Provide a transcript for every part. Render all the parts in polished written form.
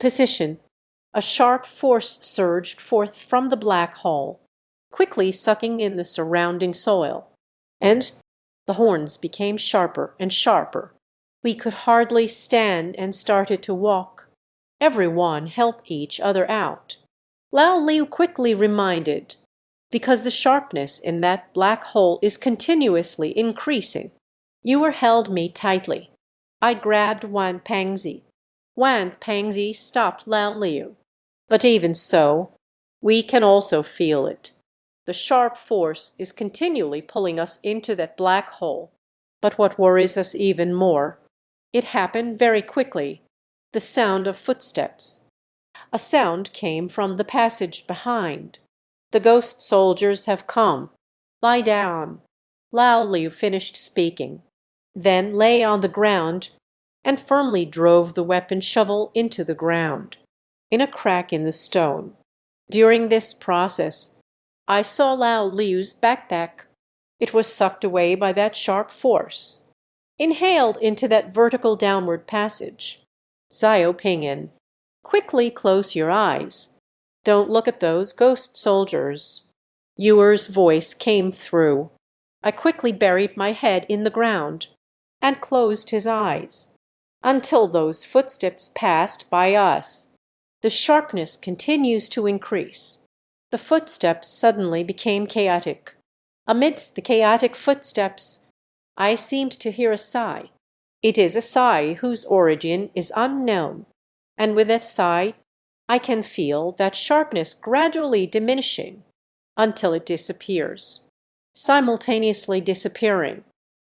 Position. A sharp force surged forth from the black hole, quickly sucking in the surrounding soil. And the horns became sharper and sharper. We could hardly stand and started to walk. Every one helped each other out. Lao Liu quickly reminded, because the sharpness in that black hole is continuously increasing. Yuer held me tightly. I grabbed Wan Pangzi. Wan Pangzi stopped Lao Liu. But even so, we can also feel it. The sharp force is continually pulling us into that black hole. But what worries us even more, it happened very quickly, the sound of footsteps. A sound came from the passage behind. The ghost soldiers have come. Lie down. Lao Liu finished speaking, then lay on the ground and firmly drove the weapon shovel into the ground, in a crack in the stone. During this process, I saw Lao Liu's backpack. It was sucked away by that sharp force, inhaled into that vertical downward passage. Xiao Ping'an, quickly close your eyes. Don't look at those ghost soldiers. Yuer's voice came through. I quickly buried my head in the ground and closed his eyes until those footsteps passed by us. The sharpness continues to increase. The footsteps suddenly became chaotic. Amidst the chaotic footsteps, I seemed to hear a sigh. It is a sigh whose origin is unknown, and with that sigh I can feel that sharpness gradually diminishing until it disappears, simultaneously disappearing,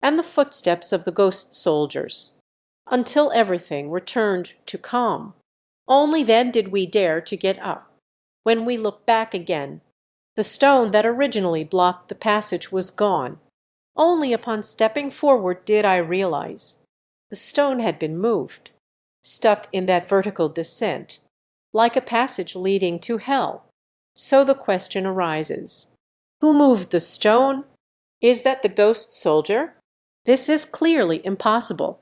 and the footsteps of the ghost soldiers, until everything returned to calm. Only then did we dare to get up. When we looked back again, the stone that originally blocked the passage was gone. Only upon stepping forward did I realize the stone had been moved, stuck in that vertical descent, like a passage leading to hell. So the question arises, who moved the stone? Is that the ghost soldier? This is clearly impossible.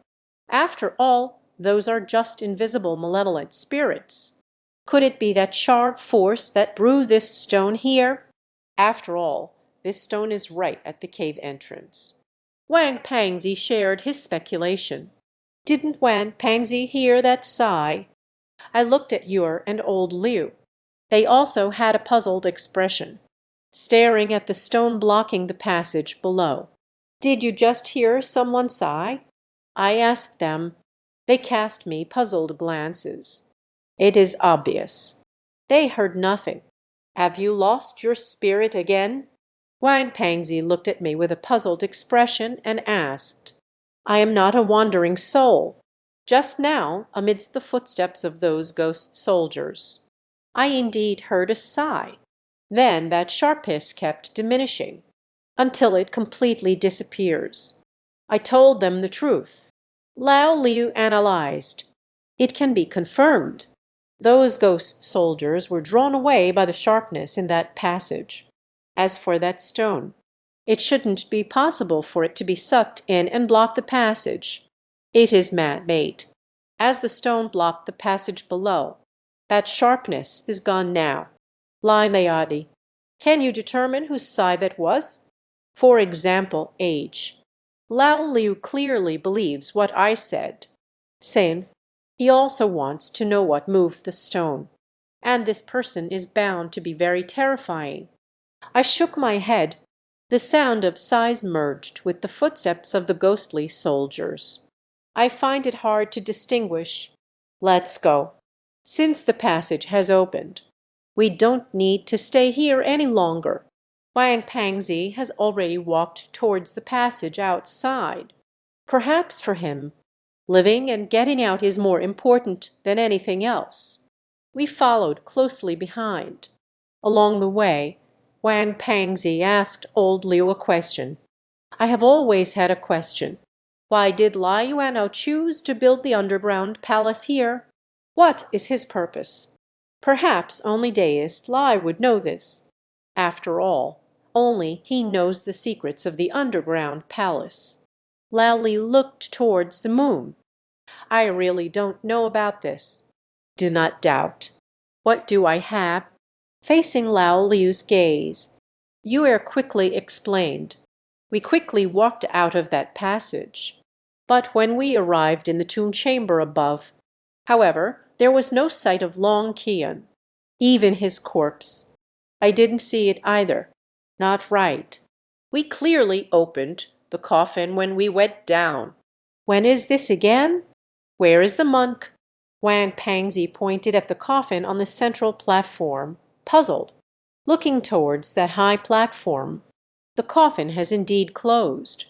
After all, those are just invisible malevolent spirits. Could it be that sharp force that drew this stone here? After all, this stone is right at the cave entrance. Wang Pangzi shared his speculation. Didn't Wang Pangzi hear that sigh? I looked at Yuer and old Liu. They also had a puzzled expression, staring at the stone blocking the passage below. Did you just hear someone sigh? I asked them. They cast me puzzled glances. It is obvious. They heard nothing. Have you lost your spirit again? Wang Pangzi looked at me with a puzzled expression and asked. I am not a wandering soul. Just now, amidst the footsteps of those ghost soldiers, I indeed heard a sigh. Then that sharpness kept diminishing until it completely disappears. I told them the truth. Lao Liu analyzed. It can be confirmed. Those ghost soldiers were drawn away by the sharpness in that passage. As for that stone, it shouldn't be possible for it to be sucked in and block the passage. It is man-made. As the stone blocked the passage below, that sharpness is gone now. Lai Layadi, can you determine whose sigh that was? For example, age. Lao Liu clearly believes what I said. Saying, he also wants to know what moved the stone. And this person is bound to be very terrifying. I shook my head. The sound of sighs merged with the footsteps of the ghostly soldiers. I find it hard to distinguish. Let's go. Since the passage has opened, we don't need to stay here any longer. Wang Pangzi has already walked towards the passage outside. Perhaps for him, living and getting out is more important than anything else. We followed closely behind. Along the way, Wang Pangzi asked old Liu a question. I have always had a question. Why did Lai Yuanao choose to build the underground palace here? What is his purpose? Perhaps only deist Lai would know this. After all, only he knows the secrets of the underground palace. Lao Li looked towards the moon. I really don't know about this. do not doubt. What do I have? Facing Lao Liu's gaze, Yue quickly explained. We quickly walked out of that passage. But when we arrived in the tomb chamber above, however, there was no sight of Long Qian, even his corpse. I didn't see it either. Not right. We clearly opened the coffin when we went down. When is this again? Where is the monk? Wang Pangzi pointed at the coffin on the central platform, puzzled, looking towards that high platform. The coffin has indeed closed.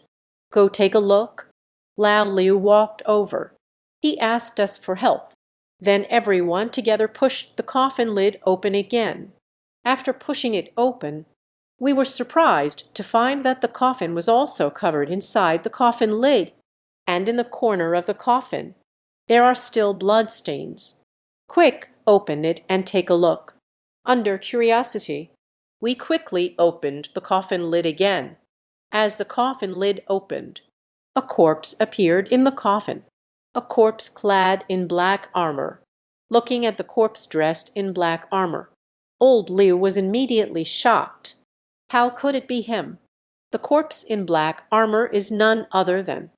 Go take a look. Lao Liu walked over. He asked us for help. Then everyone together pushed the coffin lid open again. After pushing it open, we were surprised to find that the coffin was also covered inside the coffin lid, and in the corner of the coffin there are still bloodstains. Quick, open it and take a look. Under curiosity, we quickly opened the coffin lid again. As the coffin lid opened, a corpse appeared in the coffin, a corpse clad in black armor. Looking at the corpse dressed in black armor, old Liu was immediately shocked. How could it be him? The corpse in black armor is none other than.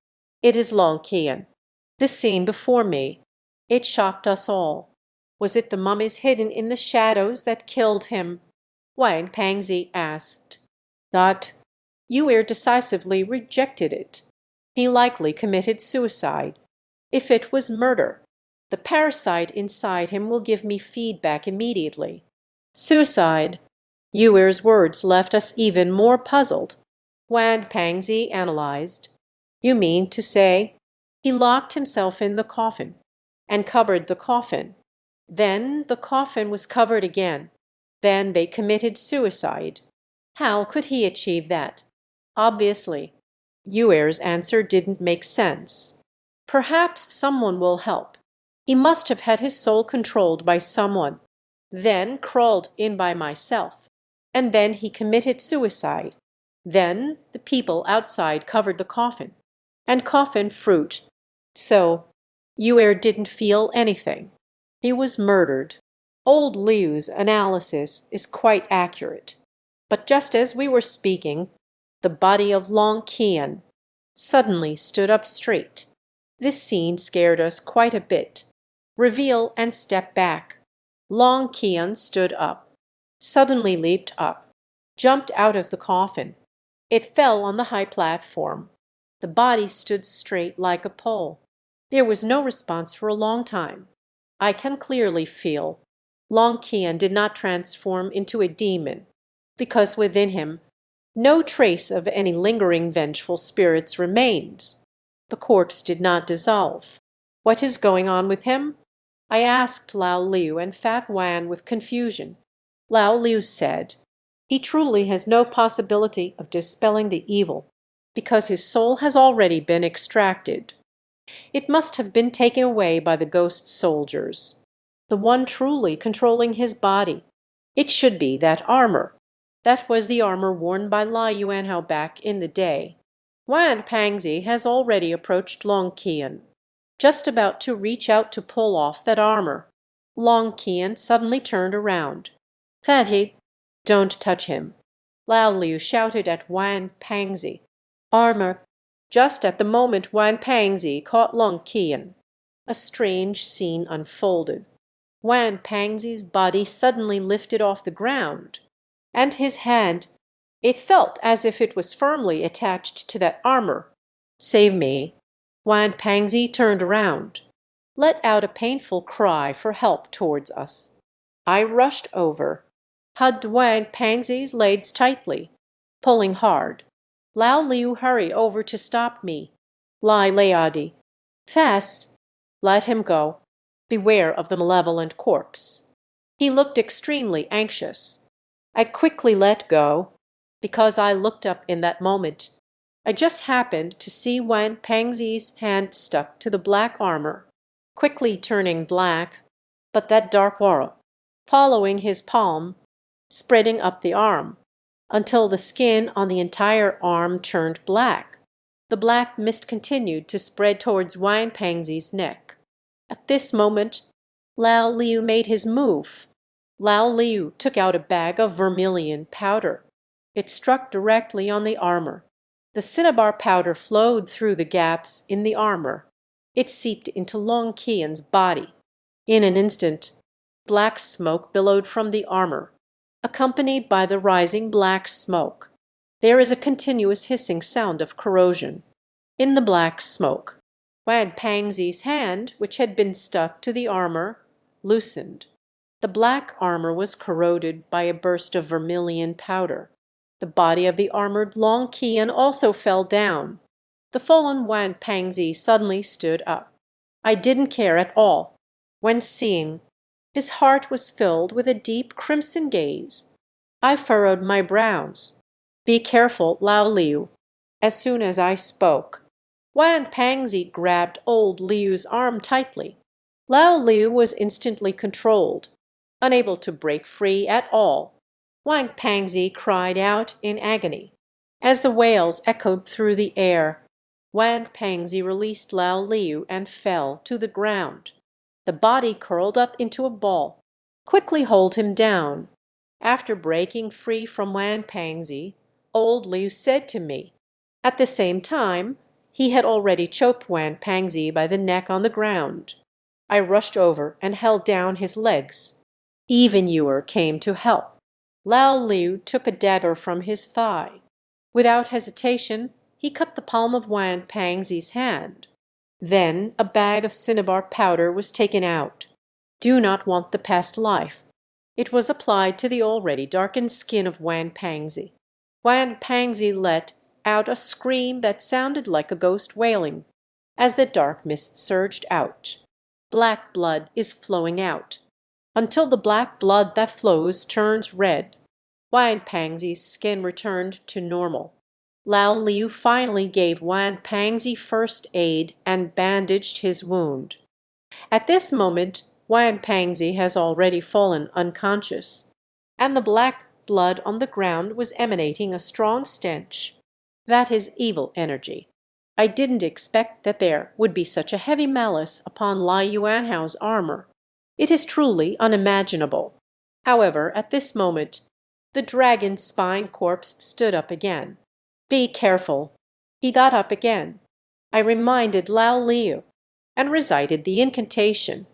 It is Long Qian. This scene before me, it shocked us all. Was it the mummies hidden in the shadows that killed him? Wang Pangzi asked. Not. Yue decisively rejected it. He likely committed suicide. If it was murder, the parasite inside him will give me feedback immediately. Suicide. Yuer's words left us even more puzzled. Wang Pangzi analyzed. You mean to say he locked himself in the coffin and covered the coffin. Then the coffin was covered again. Then they committed suicide. How could he achieve that? Obviously, Yuer's answer didn't make sense. Perhaps someone will help. He must have had his soul controlled by someone, then crawled in by myself, and then he committed suicide. Then the people outside covered the coffin, and coffin fruit. So, Yuer didn't feel anything. He was murdered. Old Liu's analysis is quite accurate. But just as we were speaking, the body of Long Qian suddenly stood up straight. This scene scared us quite a bit. Reveal and step back. Long Qian stood up, suddenly leaped up, jumped out of the coffin. It fell on the high platform. The body stood straight like a pole. There was no response for a long time. I can clearly feel Long Qian did not transform into a demon, because within him no trace of any lingering vengeful spirits remains. The corpse did not dissolve. What is going on with him? I asked Lao Liu and Fat Wan with confusion. Lao Liu said, he truly has no possibility of dispelling the evil, because his soul has already been extracted. It must have been taken away by the ghost soldiers, the one truly controlling his body. It should be that armor. That was the armor worn by Lai Yuanhao back in the day. Wang Pangzi has already approached Long Qian, just about to reach out to pull off that armor. Long Qian suddenly turned around. Fatty, don't touch him. Lao Liu shouted at Wang Pangzi. Armor. Just at the moment Wang Pangzi caught Long Qian, a strange scene unfolded. Wang Pangzi's body suddenly lifted off the ground, and his hand, it felt as if it was firmly attached to that armor. Save me. Wang Pangzi turned around, let out a painful cry for help towards us. I rushed over, hugged Wang Pangzi's legs tightly, pulling hard. Lao Liu hurried over to stop me. Lai Leadi. Fast. Let him go. Beware of the malevolent corpse. He looked extremely anxious. I quickly let go, because I looked up in that moment. I just happened to see Wang Pangzi's hand stuck to the black armor, quickly turning black, but that dark aura, following his palm, spreading up the arm, until the skin on the entire arm turned black. The black mist continued to spread towards Wang Pangzi's neck. At this moment, Lao Liu made his move. Lao Liu took out a bag of vermilion powder. It struck directly on the armor. The cinnabar powder flowed through the gaps in the armor. It seeped into Long Qian's body. In an instant, black smoke billowed from the armor, accompanied by the rising black smoke. There is a continuous hissing sound of corrosion. In the black smoke, Wan Pangzi's hand, which had been stuck to the armor, loosened. The black armor was corroded by a burst of vermilion powder. The body of the armored Long Qian also fell down. The fallen Wan Pangzi suddenly stood up. I didn't care at all. When seeing, his heart was filled with a deep crimson gaze. I furrowed my brows. "Be careful, Lao Liu." As soon as I spoke, Wan Pangzi grabbed old Liu's arm tightly. Lao Liu was instantly controlled, unable to break free at all. Wan Pangzi cried out in agony. As the wails echoed through the air, Wan Pangzi released Lao Liu and fell to the ground. The body curled up into a ball. "Quickly hold him down." After breaking free from Wan Pangzi, old Liu said to me. At the same time, he had already choked Wan Pangzi by the neck on the ground. I rushed over and held down his legs. Even Ewer came to help. Lao Liu took a dagger from his thigh. Without hesitation, he cut the palm of Wan Pangzi's hand. Then a bag of cinnabar powder was taken out. Do not want the past life. It was applied to the already darkened skin of Wan Pangzi. Wan Pangzi let out a scream that sounded like a ghost wailing. As the dark mist surged out, black blood is flowing out, until the black blood that flows turns red. Wan Pangzi's skin returned to normal. Lao Liu finally gave Wan Pangzi first aid and bandaged his wound. At this moment, Wan Pangzi has already fallen unconscious, and the black blood on the ground was emanating a strong stench. That is evil energy. I didn't expect that there would be such a heavy malice upon Lai Yuanhao's armor. It is truly unimaginable. However, at this moment, the dragon spine corpse stood up again. "Be careful." He got up again. I reminded Lao Liu and recited the incantation.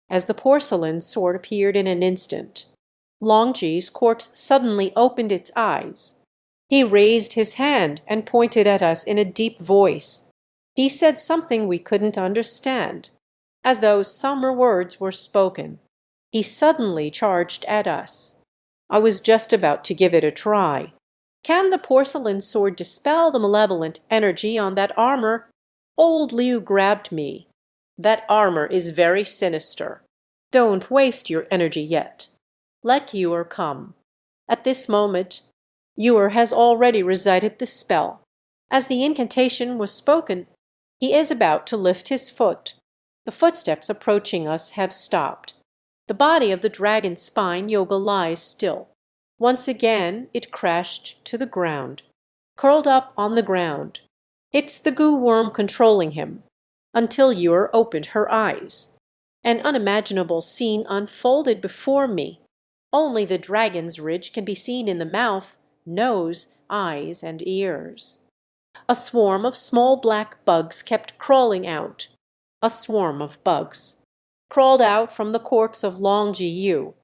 As the porcelain sword appeared in an instant, Longji's corpse suddenly opened its eyes. He raised his hand and pointed at us in a deep voice. He said something we couldn't understand, as though some words were spoken. He suddenly charged at us. I was just about to give it a try. Can the porcelain sword dispel the malevolent energy on that armor? Old Liu grabbed me. "That armor is very sinister. Don't waste your energy yet. Let Ewer come." At this moment, Ewer has already recited the spell. As the incantation was spoken, he is about to lift his foot. The footsteps approaching us have stopped. The body of the dragon spine yoga lies still. Once again it crashed to the ground, curled up on the ground. It's the goo worm controlling him, until Ewer opened her eyes. An unimaginable scene unfolded before me. Only the dragon's ridge can be seen in the mouth, nose, eyes, and ears. A swarm of small black bugs kept crawling out. A swarm of bugs crawled out from the corpse of Longji Yu,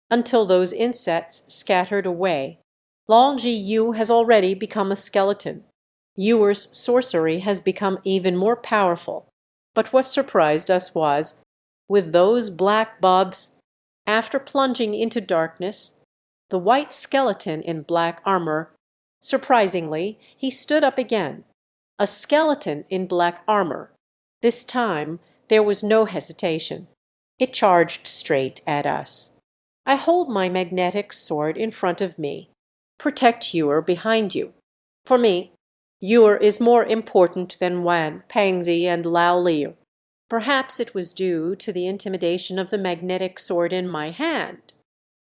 until those insects scattered away. Longji Yu has already become a skeleton. Ewer's sorcery has become even more powerful. But what surprised us was, with those black bugs, after plunging into darkness, the white skeleton in black armor, surprisingly, he stood up again. A skeleton in black armor. This time, there was no hesitation. It charged straight at us. I hold my magnetic sword in front of me. Protect Ewer behind you. For me, Ewer is more important than Wan Pangzi and Lao Liu. Perhaps it was due to the intimidation of the magnetic sword in my hand.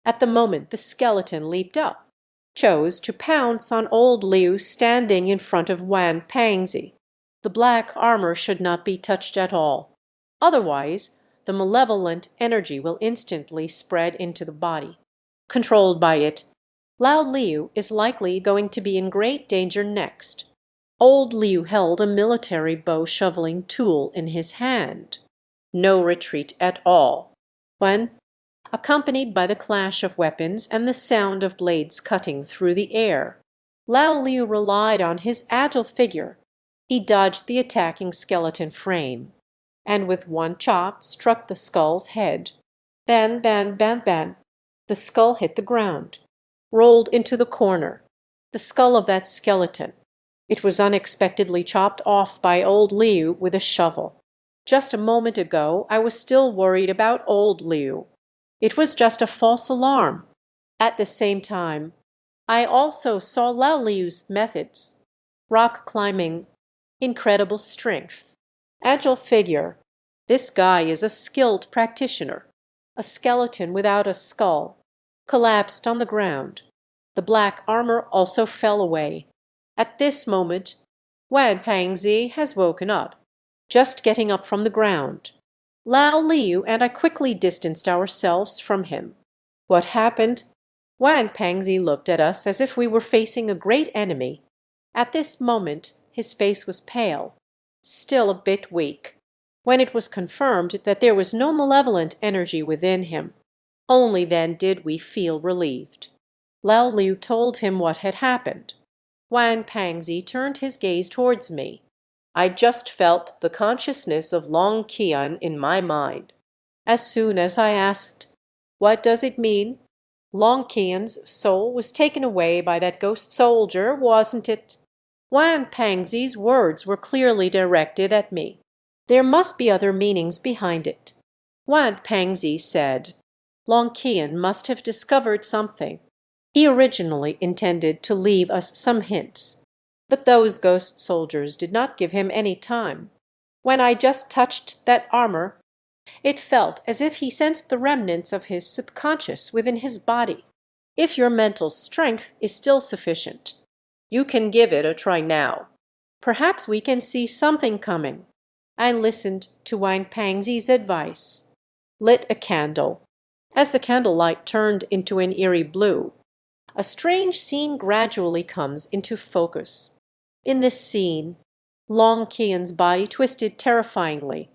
At the moment the skeleton leaped up, chose to pounce on old Liu standing in front of Wan Pangzi. The black armor should not be touched at all. Otherwise, the malevolent energy will instantly spread into the body. Controlled by it, Lao Liu is likely going to be in great danger next. Old Liu held a military bow-shoveling tool in his hand. No retreat at all. When, accompanied by the clash of weapons and the sound of blades cutting through the air, Lao Liu relied on his agile figure. He dodged the attacking skeleton frame, and with one chop struck the skull's head. Ban, ban, ban, ban. The skull hit the ground, rolled into the corner. The skull of that skeleton. It was unexpectedly chopped off by old Liu with a shovel. Just a moment ago I was still worried about old Liu. It was just a false alarm. At the same time, I also saw Lao Liu's methods. Rock climbing, incredible strength, agile figure. This guy is a skilled practitioner. A skeleton without a skull collapsed on the ground. The black armor also fell away. At this moment, Xiangxi has woken up, just getting up from the ground. Lao Liu and I quickly distanced ourselves from him. What happened? Xiangxi looked at us as if we were facing a great enemy. At this moment, his face was pale, still a bit weak. When it was confirmed that there was no malevolent energy within him, only then did we feel relieved. Lao Liu told him what had happened. Xiangxi turned his gaze towards me. I just felt the consciousness of Long Qian in my mind. As soon as I asked, "What does it mean?" Long Qian's soul was taken away by that ghost soldier, wasn't it? Xiangxi's words were clearly directed at me. There must be other meanings behind it. Xiangxi said, Long Qian must have discovered something. He originally intended to leave us some hints, but those ghost soldiers did not give him any time. When I just touched that armor, it felt as if he sensed the remnants of his subconscious within his body. If your mental strength is still sufficient, you can give it a try now. Perhaps we can see something coming. I listened to Xiangxi's advice. Lit a candle. As the candlelight turned into an eerie blue, a strange scene gradually comes into focus. In this scene, Long Qian's body twisted terrifyingly,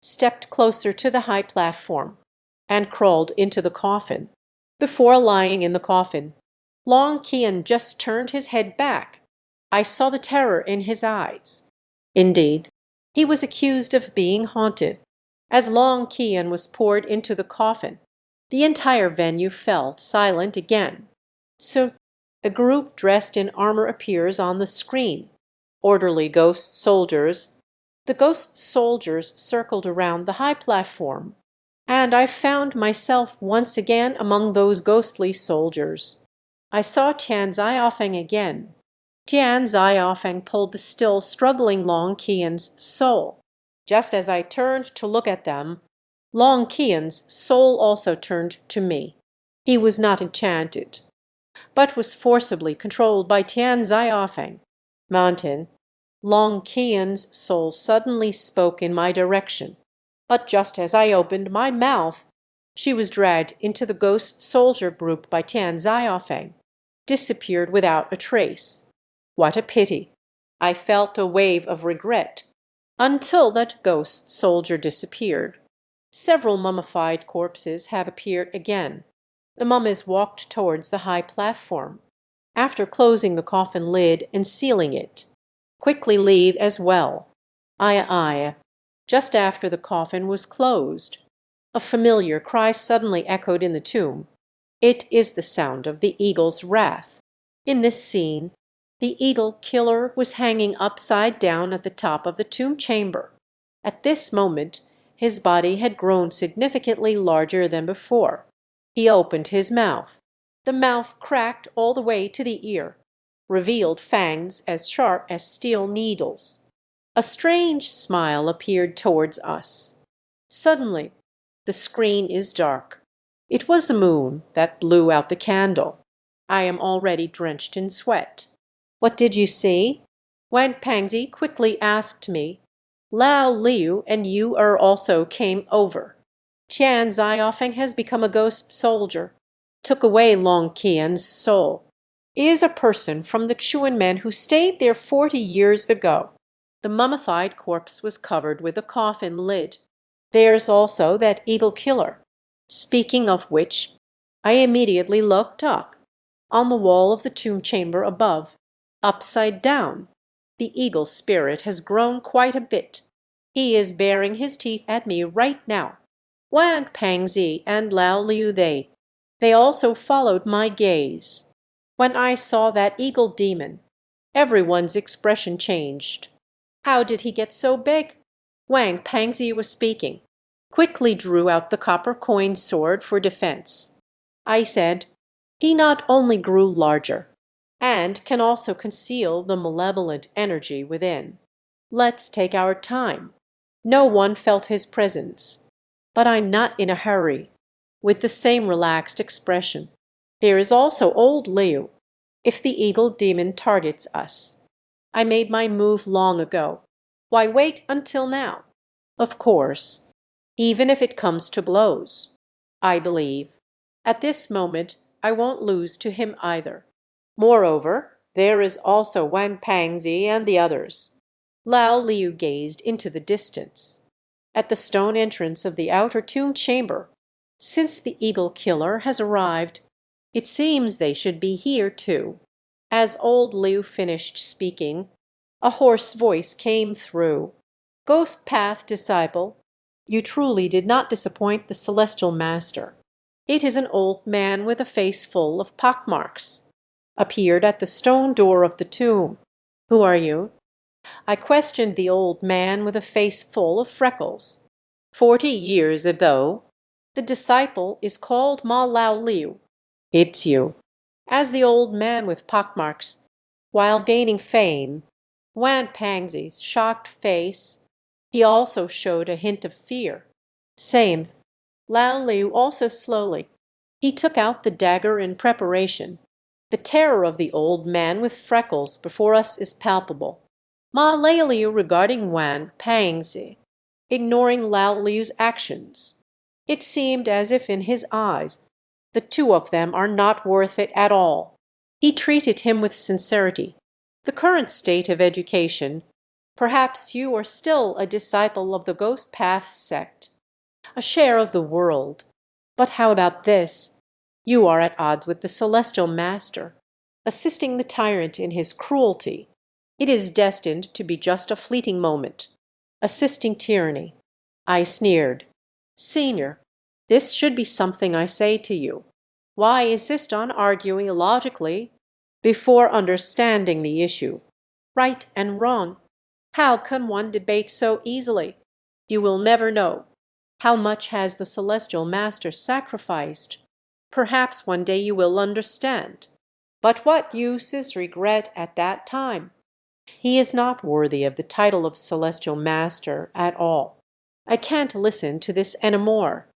stepped closer to the high platform, and crawled into the coffin. Before lying in the coffin, Long Qian just turned his head back. I saw the terror in his eyes. Indeed, he was accused of being haunted. As Long Qian was poured into the coffin, the entire venue fell silent again. So, a group dressed in armor appears on the screen. Orderly ghost soldiers. The ghost soldiers circled around the high platform, and I found myself once again among those ghostly soldiers. I saw Tian Ziyafeng again. Tian Ziyafeng pulled the still struggling Long Qian's soul. Just as I turned to look at them, Long Qian's soul also turned to me. He was not enchanted, but was forcibly controlled by Tian Ziyafeng. Mountain, Long Qian's soul suddenly spoke in my direction, but just as I opened my mouth, she was dragged into the ghost soldier group by Tian Ziyafeng, disappeared without a trace. What a pity! I felt a wave of regret until that ghost soldier disappeared. Several mummified corpses have appeared again. The mummies walked towards the high platform, after closing the coffin lid and sealing it. Quickly leave as well. Aye. Just after the coffin was closed, a familiar cry suddenly echoed in the tomb. It is the sound of the eagle's wrath. In this scene, the eagle killer was hanging upside down at the top of the tomb chamber. At this moment, his body had grown significantly larger than before. He opened his mouth. The mouth cracked all the way to the ear, revealed fangs as sharp as steel needles. A strange smile appeared towards us. Suddenly, the screen is dark. It was the moon that blew out the candle. I am already drenched in sweat. What did you see? Xiangxi quickly asked me. Lao Liu and you also came over. Qianzai Ofeng has become a ghost soldier, took away Long Qian's soul. He is a person from the Chuan men who stayed there 40 years ago. The mummified corpse was covered with a coffin lid. There's also that eagle killer. Speaking of which, I immediately looked up. On the wall of the tomb chamber above, upside down, the eagle spirit has grown quite a bit. He is baring his teeth at me right now. Wang Pangzi and Lao Liu, they also followed my gaze. When I saw that eagle demon, everyone's expression changed. How did he get so big? Wang Pangzi was speaking, quickly drew out the copper coin sword for defense. I said, he not only grew larger, and can also conceal the malevolent energy within. Let's take our time. No one felt his presence. But I'm not in a hurry. With the same relaxed expression. There is also old Liu. If the eagle demon targets us. I made my move long ago. Why wait until now? Of course, even if it comes to blows. I believe. At this moment, I won't lose to him either. Moreover, there is also Wang Pangzi and the others. Lao Liu gazed into the distance. At the stone entrance of the outer tomb chamber, since the eagle killer has arrived, it seems they should be here too. As old Liu finished speaking, a hoarse voice came through. Ghost Path disciple, you truly did not disappoint the celestial master. It is an old man with a face full of pockmarks. Appeared at the stone door of the tomb. Who are you? I questioned the old man with a face full of freckles. 40 years ago. The disciple is called Ma Lao Liu. It's you. As the old man with pockmarks, while gaining fame, Wan Pangzi's shocked face, he also showed a hint of fear. Same. Lao Liu also slowly. He took out the dagger in preparation. The terror of the old man with freckles before us is palpable. Ma Liu regarding Wan Pangzi, ignoring Lao Liu's actions. It seemed as if in his eyes the two of them are not worth it at all. He treated him with sincerity. The current state of education, perhaps you are still a disciple of the Ghost Path sect, a share of the world. But how about this? You are at odds with the celestial master, assisting the tyrant in his cruelty. It is destined to be just a fleeting moment. Assisting tyranny. I sneered. Senior, this should be something I say to you. Why insist on arguing illogically before understanding the issue? Right and wrong. How can one debate so easily? You will never know. How much has the celestial master sacrificed? Perhaps one day you will understand. But what use is regret at that time? He is not worthy of the title of celestial master at all. I can't listen to this anymore.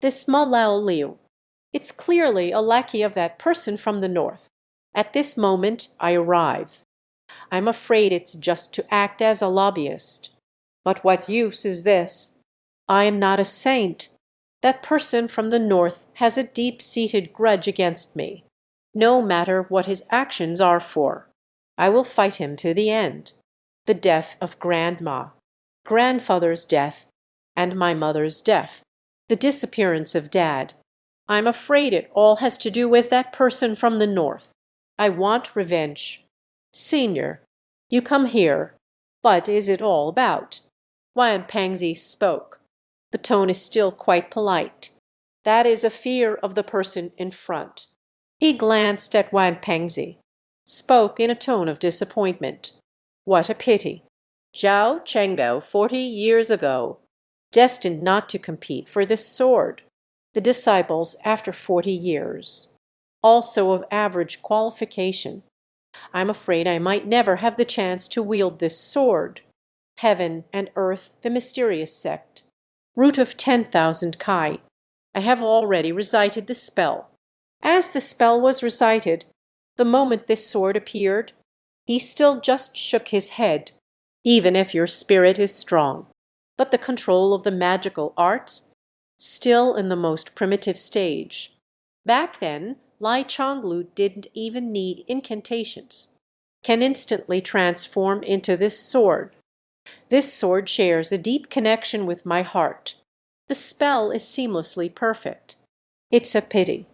This Ma Lao Liu. It's clearly a lackey of that person from the north. At this moment I arrive. I'm afraid it's just to act as a lobbyist. But what use is this? I am not a saint. That person from the north has a deep-seated grudge against me, no matter what his actions are for. I will fight him to the end. The death of Grandma, grandfather's death, and my mother's death, the disappearance of Dad. I'm afraid it all has to do with that person from the north. I want revenge. Senior, you come here. What is it all about? Wan Pangzi spoke. The tone is still quite polite. That is a fear of the person in front. He glanced at Wan Pangzi, spoke in a tone of disappointment. What a pity. Zhao Chengbao 40 years ago, destined not to compete for this sword. The disciples after 40 years, also of average qualification. I'm afraid I might never have the chance to wield this sword. Heaven and earth, the mysterious sect. Root of 10,000 Kai. I have already recited the spell. As the spell was recited, the moment this sword appeared, he still just shook his head. Even if your spirit is strong. But the control of the magical arts, still in the most primitive stage. Back then, Lai Chonglu didn't even need incantations. Can instantly transform into this sword. This sword shares a deep connection with my heart. The spell is seamlessly perfect. It's a pity.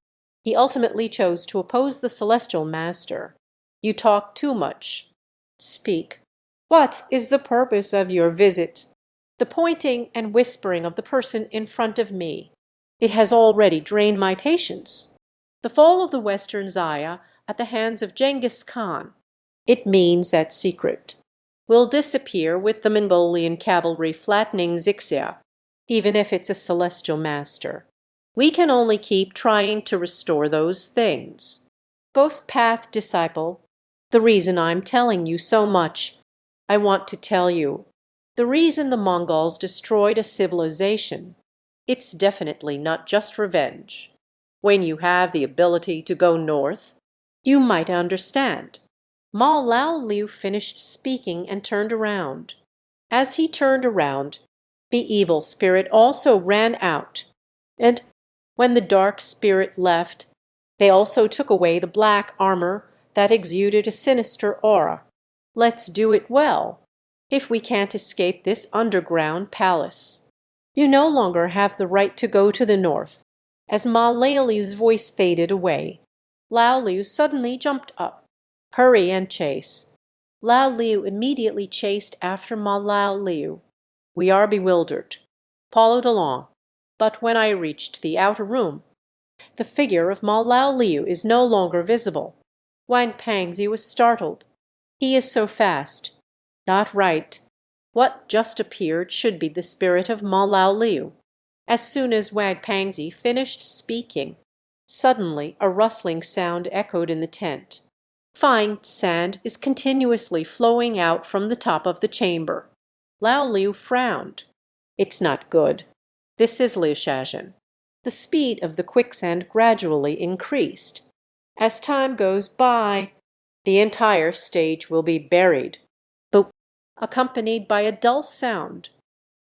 He ultimately chose to oppose the celestial master. You talk too much. Speak. What is the purpose of your visit? The pointing and whispering of the person in front of me. It has already drained my patience. The fall of the Western Zaya at the hands of Genghis Khan. It means that secret will disappear with the Mongolian cavalry flattening Xiangxi, even if it's a celestial master. We can only keep trying to restore those things. Ghost Path disciple, the reason I'm telling you so much, I want to tell you. The reason the Mongols destroyed a civilization, it's definitely not just revenge. When you have the ability to go north, you might understand. Ma Lao Liu finished speaking and turned around. As he turned around, the evil spirit also ran out. And when the dark spirit left, they also took away the black armor that exuded a sinister aura. Let's do it well, if we can't escape this underground palace. You no longer have the right to go to the north. As Ma Liu's voice faded away, Lao Liu suddenly jumped up. Hurry and chase. Lao Liu immediately chased after Ma Lao Liu. We are bewildered. Followed along. But when I reached the outer room, the figure of Ma Lao Liu is no longer visible. Wang Pangzi was startled. He is so fast. Not right. What just appeared should be the spirit of Ma Lao Liu. As soon as Wang Pangzi finished speaking, suddenly a rustling sound echoed in the tent. Fine sand is continuously flowing out from the top of the chamber. Lao Liu frowned. It's not good. This is Liu Shazhen. The speed of the quicksand gradually increased. As time goes by, the entire stage will be buried. Boop, accompanied by a dull sound.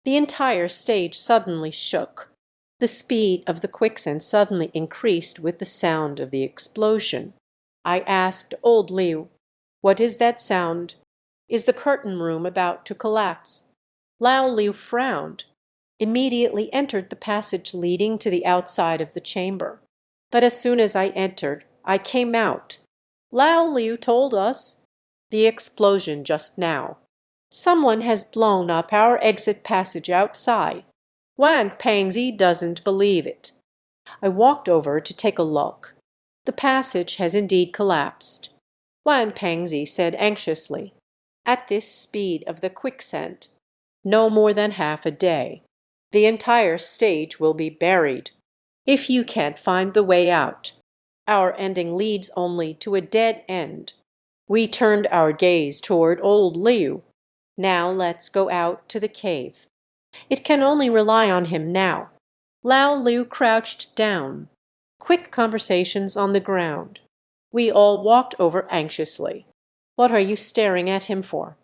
The entire stage suddenly shook. The speed of the quicksand suddenly increased with the sound of the explosion. I asked old Liu, "What is that sound? Is the curtain room about to collapse?" Lao Liu frowned, immediately entered the passage leading to the outside of the chamber. But as soon as I entered, I came out. Lao Liu told us, "The explosion just now. Someone has blown up our exit passage outside." Wang Pangzi doesn't believe it. I walked over to take a look. The passage has indeed collapsed. Wang Pangzi said anxiously, "At this speed of the quicksand, no more than half a day. The entire stage will be buried. If you can't find the way out, our ending leads only to a dead end." We turned our gaze toward old Liu. Now let's go out to the cave. It can only rely on him now. Lao Liu crouched down. Quick conversations on the ground. We all walked over anxiously. What are you staring at him for?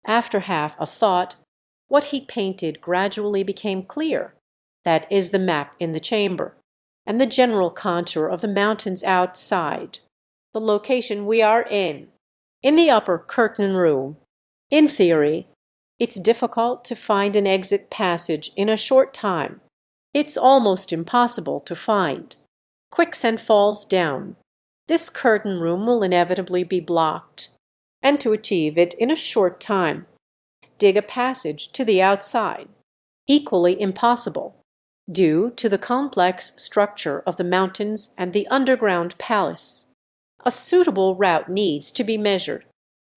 After half a thought, what he painted gradually became clear. That is the map in the chamber, and the general contour of the mountains outside. The location we are in the upper curtain room. In theory, it's difficult to find an exit passage in a short time. It's almost impossible to find. Quicksand falls down. This curtain room will inevitably be blocked. And to achieve it in a short time, dig a passage to the outside. Equally impossible, due to the complex structure of the mountains and the underground palace. A suitable route needs to be measured.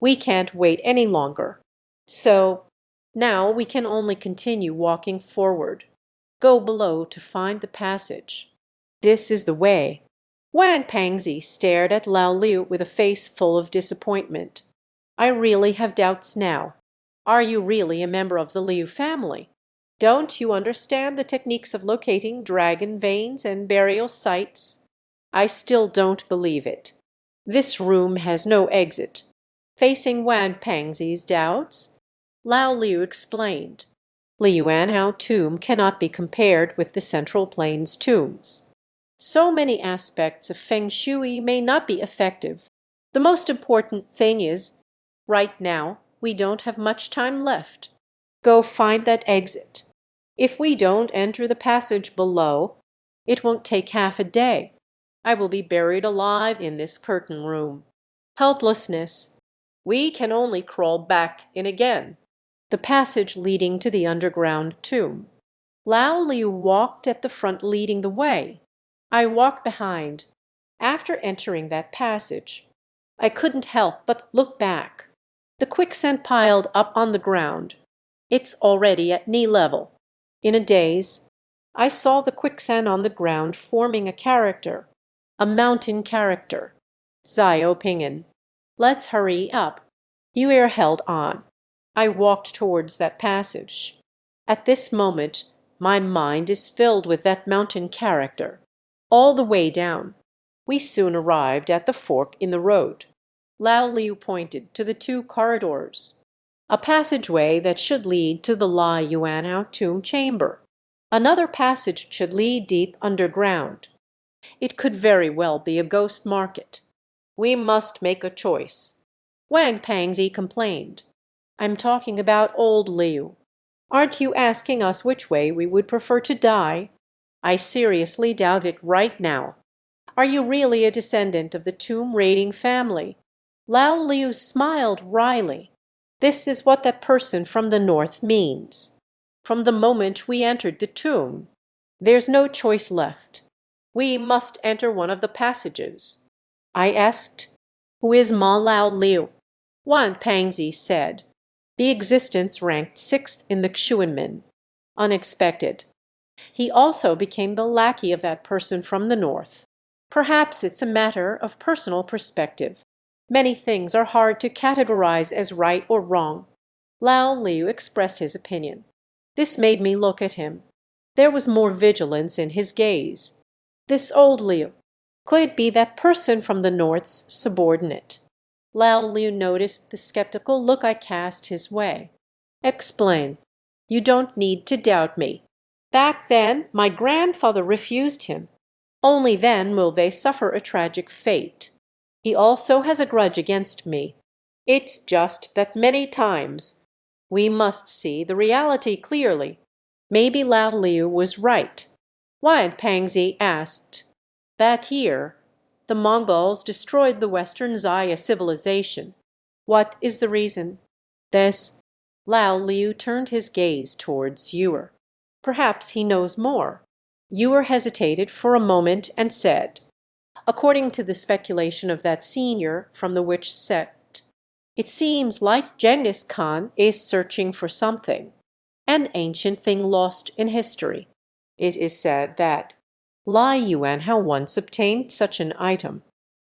We can't wait any longer. So, now we can only continue walking forward. Go below to find the passage. This is the way. Wang Pangzi stared at Lao Liu with a face full of disappointment. I really have doubts now. Are you really a member of the Liu family? Don't you understand the techniques of locating dragon veins and burial sites? I still don't believe it. This room has no exit. Facing Wang Pangzi's doubts, Lao Liu explained. Liuanhao tomb cannot be compared with the Central Plains tombs. So many aspects of feng shui may not be effective. The most important thing is, right now, we don't have much time left. Go find that exit. If we don't enter the passage below, it won't take half a day. I will be buried alive in this curtain room. Helplessness. We can only crawl back in again. The passage leading to the underground tomb. Lao Liu walked at the front leading the way. I walked behind. After entering that passage, I couldn't help but look back. The quicksand piled up on the ground. It's already at knee level. In a daze, I saw the quicksand on the ground forming a character, a mountain character. Zio Pingen. Let's hurry up. You are held on. I walked towards that passage. At this moment, my mind is filled with that mountain character. All the way down. We soon arrived at the fork in the road. Lao Liu pointed to the two corridors. A passageway that should lead to the Lai Yuanhao tomb chamber. Another passage should lead deep underground. It could very well be a ghost market. We must make a choice. Wang Pangzi complained. I'm talking about old Liu. Aren't you asking us which way we would prefer to die? I seriously doubt it right now. Are you really a descendant of the tomb raiding family? Lao Liu smiled wryly. This is what that person from the north means. From the moment we entered the tomb, there's no choice left. We must enter one of the passages. I asked, who is Ma Lao Liu? Wan Pangzi said, the existence ranked sixth in the Xuanmin. Unexpected. He also became the lackey of that person from the north. Perhaps it's a matter of personal perspective. Many things are hard to categorize as right or wrong. Lao Liu expressed his opinion. This made me look at him. There was more vigilance in his gaze. This old Liu. Could it be that person from the north's subordinate? Lao Liu noticed the skeptical look I cast his way. Explain. You don't need to doubt me. Back then, my grandfather refused him. Only then will they suffer a tragic fate. He also has a grudge against me. It's just that many times we must see the reality clearly. Maybe Lao Liu was right. Wan Pangzi asked. Back here, the Mongols destroyed the Western Xia civilization. What is the reason? This. Lao Liu turned his gaze towards Ewer. Perhaps he knows more. Ewer hesitated for a moment and said, according to the speculation of that senior from the witch sect, it seems like Genghis Khan is searching for something, an ancient thing lost in history. It is said that Lai Yuanhao once obtained such an item.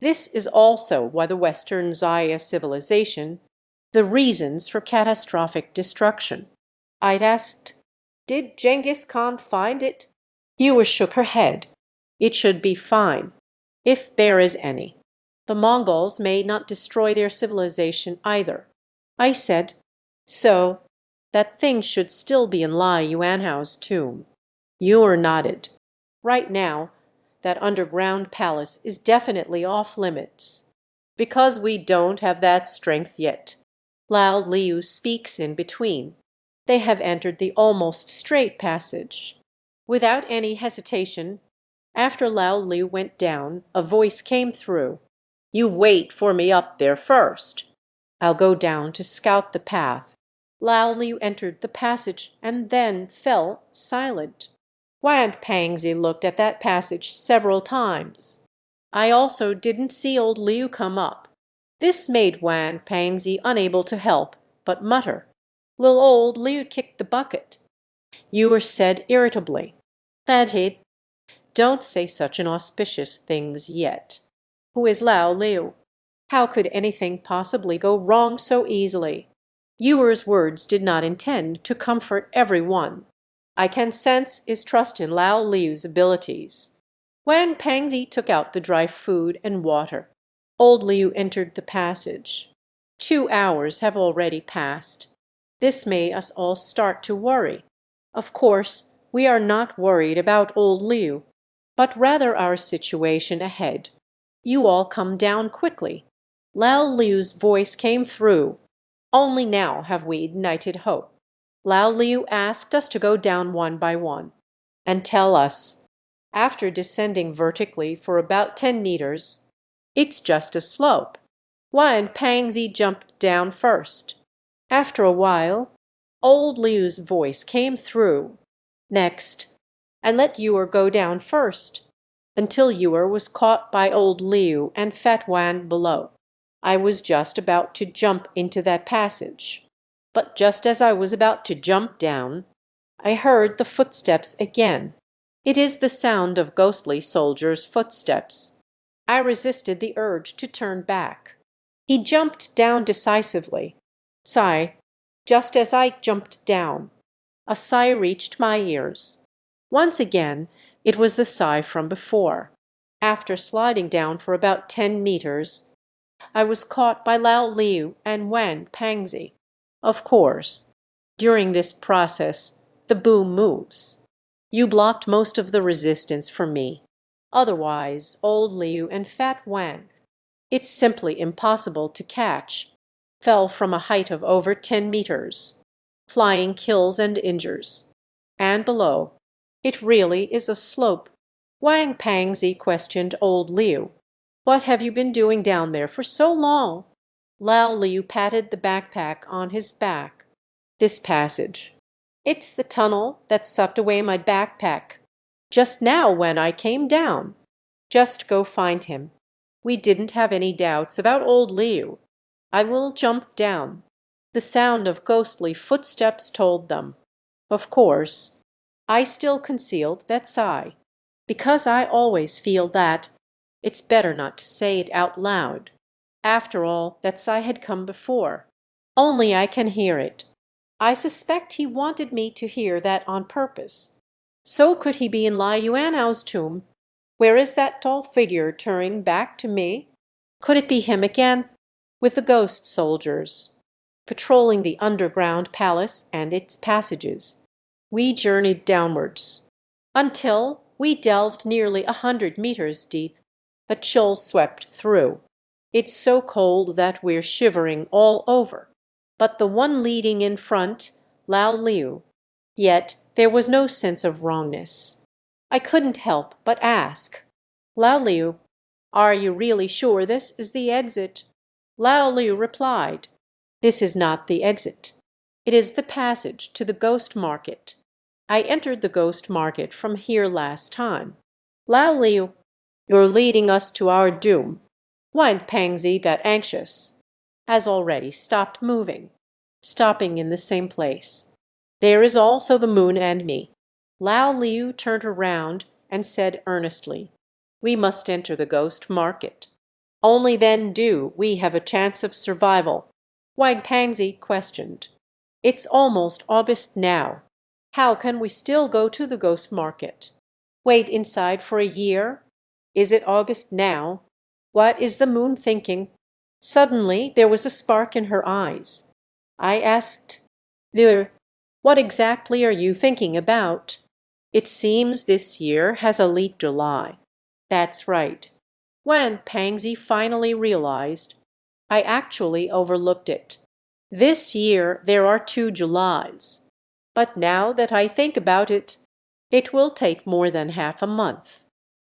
This is also why the Western Xia civilization, the reasons for catastrophic destruction. I'd asked, did Genghis Khan find it? Ewer shook her head. It should be fine, if there is any. The Mongols may not destroy their civilization either. I said, so that thing should still be in Lai Yuanhao's tomb. Ewer nodded. Right now, that underground palace is definitely off limits. Because we don't have that strength yet. Lao Liu speaks in between. They have entered the almost straight passage. Without any hesitation, after Lao Liu went down, a voice came through. You wait for me up there first. I'll go down to scout the path. Lao Liu entered the passage and then fell silent. Wan Pangzi looked at that passage several times. I also didn't see old Liu come up. This made Wan Pangzi unable to help but mutter. Lil old Liu kicked the bucket. Ewer said irritably, that it. Don't say such inauspicious things yet. Who is Lao Liu? How could anything possibly go wrong so easily? Ewer's words did not intend to comfort everyone. I can sense his trust in Lao Liu's abilities. Wan Pangzi took out the dry food and water. Old Liu entered the passage. 2 hours have already passed. This made us all start to worry. Of course, we are not worried about old Liu, but rather our situation ahead. You all come down quickly." Lao Liu's voice came through. Only now have we ignited hope. Lao Liu asked us to go down one by one and tell us, after descending vertically for about 10 meters, "It's just a slope." Wan Pangzi jumped down first. After a while, old Liu's voice came through. Next, and let Ewer go down first, until Ewer was caught by old Liu and Fat Wan below. I was just about to jump into that passage. But just as I was about to jump down, I heard the footsteps again. It is the sound of ghostly soldiers' footsteps. I resisted the urge to turn back. He jumped down decisively. Sigh. Just as I jumped down, a sigh reached my ears. Once again, it was the sigh from before. After sliding down for about 10 meters, I was caught by Lao Liu and Wan Pangzi. Of course, during this process, the boom moves. You blocked most of the resistance for me. Otherwise, old Liu and Fat Wan, it's simply impossible to catch, fell from a height of over 10 meters. Flying kills and injures. And below, it really is a slope. Wang Pangzi questioned old Liu. "What have you been doing down there for so long?" Lao Liu patted the backpack on his back. "This passage. It's the tunnel that sucked away my backpack. Just now when I came down. Just go find him." We didn't have any doubts about old Liu. I will jump down. The sound of ghostly footsteps told them. Of course, I still concealed that sigh, because I always feel that it's better not to say it out loud. After all, that sigh had come before. Only I can hear it. I suspect he wanted me to hear that on purpose. So could he be in Lai Yuanhao's tomb? Where is that tall figure turning back to me? Could it be him again, with the ghost soldiers, patrolling the underground palace and its passages? We journeyed downwards, until we delved nearly 100 meters deep. A chill swept through. It's so cold that we're shivering all over. But the one leading in front, Lao Liu. Yet there was no sense of wrongness. I couldn't help but ask, "Lao Liu, are you really sure this is the exit?" Lao Liu replied, "This is not the exit. It is the passage to the ghost market. I entered the ghost market from here last time." "Lao Liu, you're leading us to our doom." Wan Pangzi got anxious, has already stopped moving, stopping in the same place. "There is also the moon and me." Lao Liu turned around and said earnestly, "We must enter the ghost market. Only then do we have a chance of survival." Wang Pangzi questioned, "It's almost August now. How can we still go to the ghost market? Wait inside for a year? Is it August now? What is the moon thinking?" Suddenly there was a spark in her eyes. I asked, "There, what exactly are you thinking about?" "It seems this year has a late July." "That's right." When Pangzi finally realized, I actually overlooked it. This year there are 2 Julys. But now that I think about it, it will take more than half a month.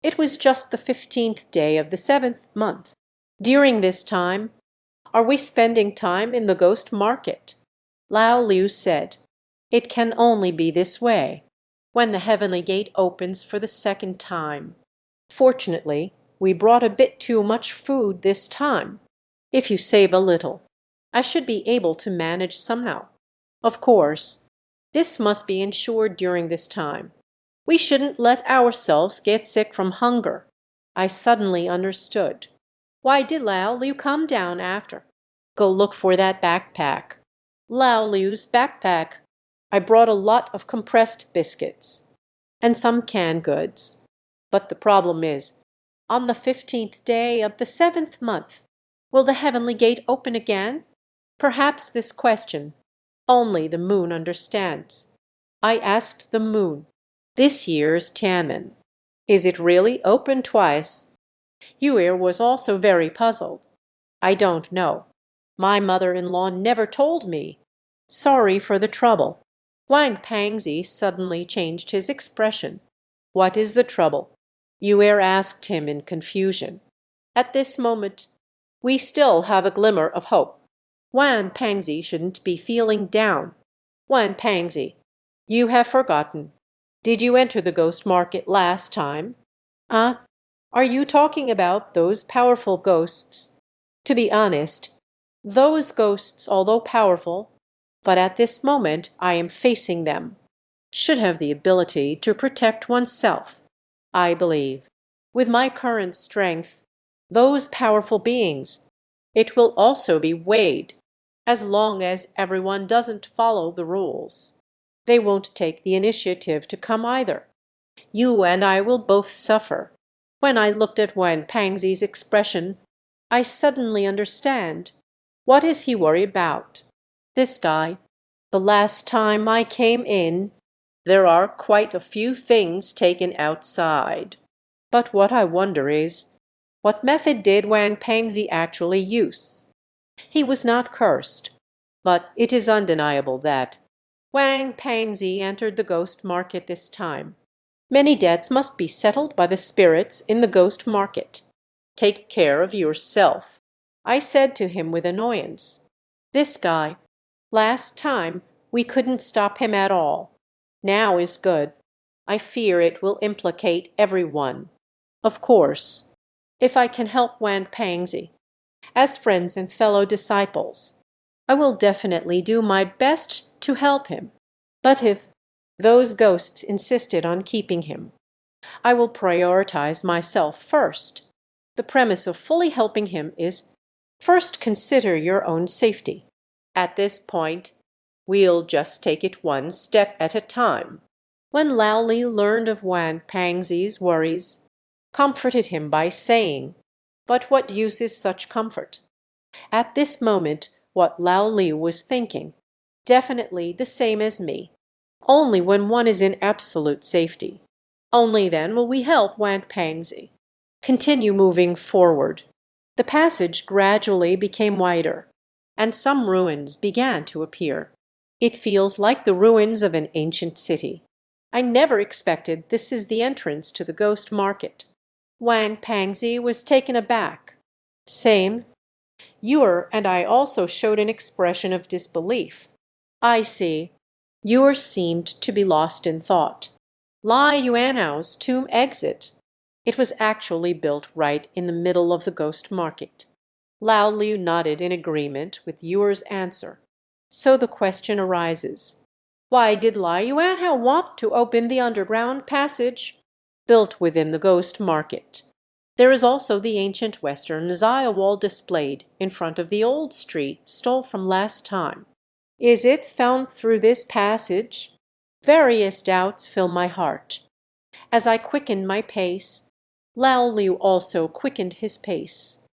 It was just the 15th day of the 7th month. During this time, are we spending time in the ghost market? Lao Liu said, "It can only be this way, when the heavenly gate opens for the second time. Fortunately, we brought a bit too much food this time. If you save a little, I should be able to manage somehow. Of course, this must be ensured during this time. We shouldn't let ourselves get sick from hunger." I suddenly understood. Why did Lao Liu come down after? Go look for that backpack. Lao Liu's backpack. I brought a lot of compressed biscuits and some canned goods. But the problem is, on the 15th day of the 7th month, will the heavenly gate open again? Perhaps this question only the moon understands. I asked the moon, "This year's Tianmen, is it really open twice?" Yue was also very puzzled. "I don't know. My mother-in-law never told me. Sorry for the trouble." Wang Pangzi suddenly changed his expression. "What is the trouble?" Yue asked him in confusion. At this moment, we still have a glimmer of hope. Wan Pangzi shouldn't be feeling down. Wan Pangzi, you have forgotten. Did you enter the ghost market last time? Ah, are you talking about those powerful ghosts? To be honest, those ghosts, although powerful, but at this moment I am facing them, should have the ability to protect oneself. I believe, with my current strength, those powerful beings, it will also be weighed, as long as everyone doesn't follow the rules. They won't take the initiative to come either. You and I will both suffer. When I looked at Wan Pangzi's expression, I suddenly understand. What is he worried about? This guy, the last time I came in, there are quite a few things taken outside. But what I wonder is, what method did Wang Pangzi actually use? He was not cursed, but it is undeniable that Wang Pangzi entered the ghost market this time. Many debts must be settled by the spirits in the ghost market. Take care of yourself, I said to him with annoyance. This guy, last time we couldn't stop him at all. Now is good. I fear it will implicate everyone. Of course, if I can help Wan Pangzi, as friends and fellow disciples, I will definitely do my best to help him. But if those ghosts insisted on keeping him, I will prioritize myself first. The premise of fully helping him is first consider your own safety. At this point, we'll just take it one step at a time. When Lao Li learned of Wan Pangzi's worries, comforted him by saying, "But what use is such comfort?" At this moment, what Lao Li was thinking, definitely the same as me. Only when one is in absolute safety, only then will we help Wan Pangzi. Continue moving forward. The passage gradually became wider, and some ruins began to appear. It feels like the ruins of an ancient city. I never expected this is the entrance to the ghost market. Wang Pangzi was taken aback. Same. Ewer and I also showed an expression of disbelief. I see. Ewer seemed to be lost in thought. Lai Yuanhao's tomb exit. It was actually built right in the middle of the ghost market. Lao Liu nodded in agreement with Ewer's answer. So the question arises, why did Lai Yuanhao want to open the underground passage built within the ghost market? There is also the ancient western Zaya wall displayed in front of the old street stole from last time. Is it found through this passage? Various doubts fill my heart. As I quicken my pace, Lao Liu also quickened his pace.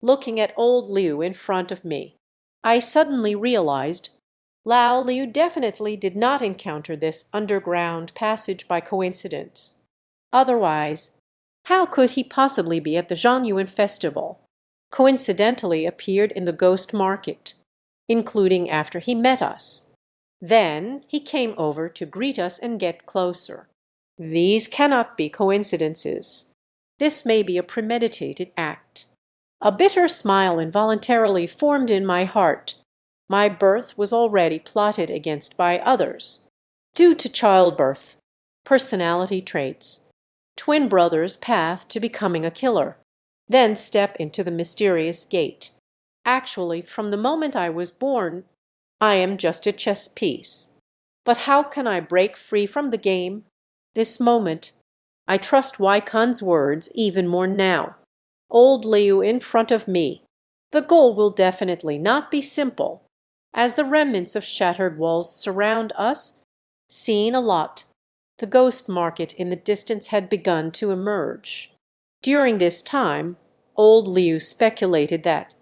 Looking at old Liu in front of me, I suddenly realized Lao Liu definitely did not encounter this underground passage by coincidence. Otherwise, how could he possibly be at the Zhangyuan festival, coincidentally appeared in the ghost market, including after he met us? Then he came over to greet us and get closer. These cannot be coincidences. This may be a premeditated act. A bitter smile involuntarily formed in my heart. My birth was already plotted against by others. Due to childbirth, personality traits, twin brother's path to becoming a killer, then step into the mysterious gate. Actually, from the moment I was born, I am just a chess piece. But how can I break free from the game? This moment, I trust Wai Kun's words even more now. Old Liu in front of me. The goal will definitely not be simple. As the remnants of shattered walls surround us, seen a lot, the ghost market in the distance had begun to emerge. During this time, old Liu speculated that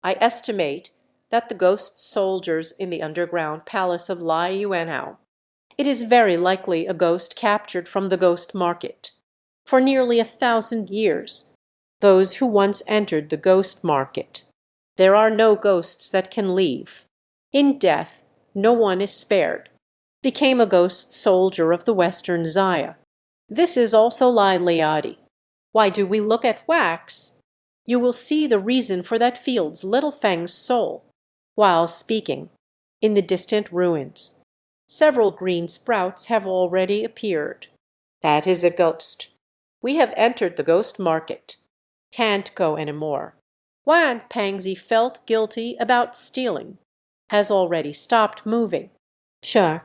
I estimate that the ghost soldiers in the underground palace of Lai Yuanhao It is very likely a ghost captured from the ghost market. For nearly 1,000 years, those who once entered the ghost market. There are no ghosts that can leave. In death, no one is spared. Became a ghost soldier of the Western Zaya. This is also Lai Liadi. Why do we look at wax? You will see the reason for that field's little Feng's soul. While speaking, in the distant ruins, several green sprouts have already appeared. That is a ghost. We have entered the ghost market. Can't go any more. Wan Pangzi felt guilty about stealing. Has already stopped moving. Sure.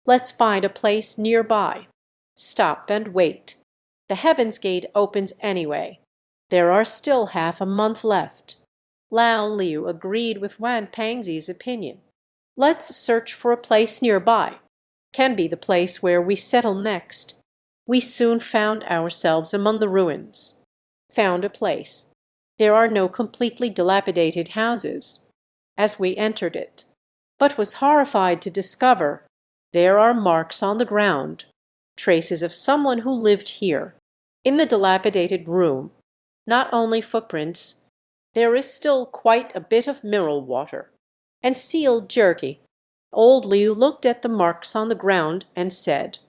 Let's find a place nearby. Stop and wait. The Heaven's Gate opens anyway. There are still half a month left. Lao Liu agreed with Wan Pangzi's opinion. Let's search for a place nearby. Can be the place where we settle next. We soon found ourselves among the ruins. Found a place. There are no completely dilapidated houses, as we entered it, but was horrified to discover there are marks on the ground, traces of someone who lived here. In the dilapidated room, not only footprints, there is still quite a bit of mineral water, and sealed jerky. Old Liu looked at the marks on the ground and said,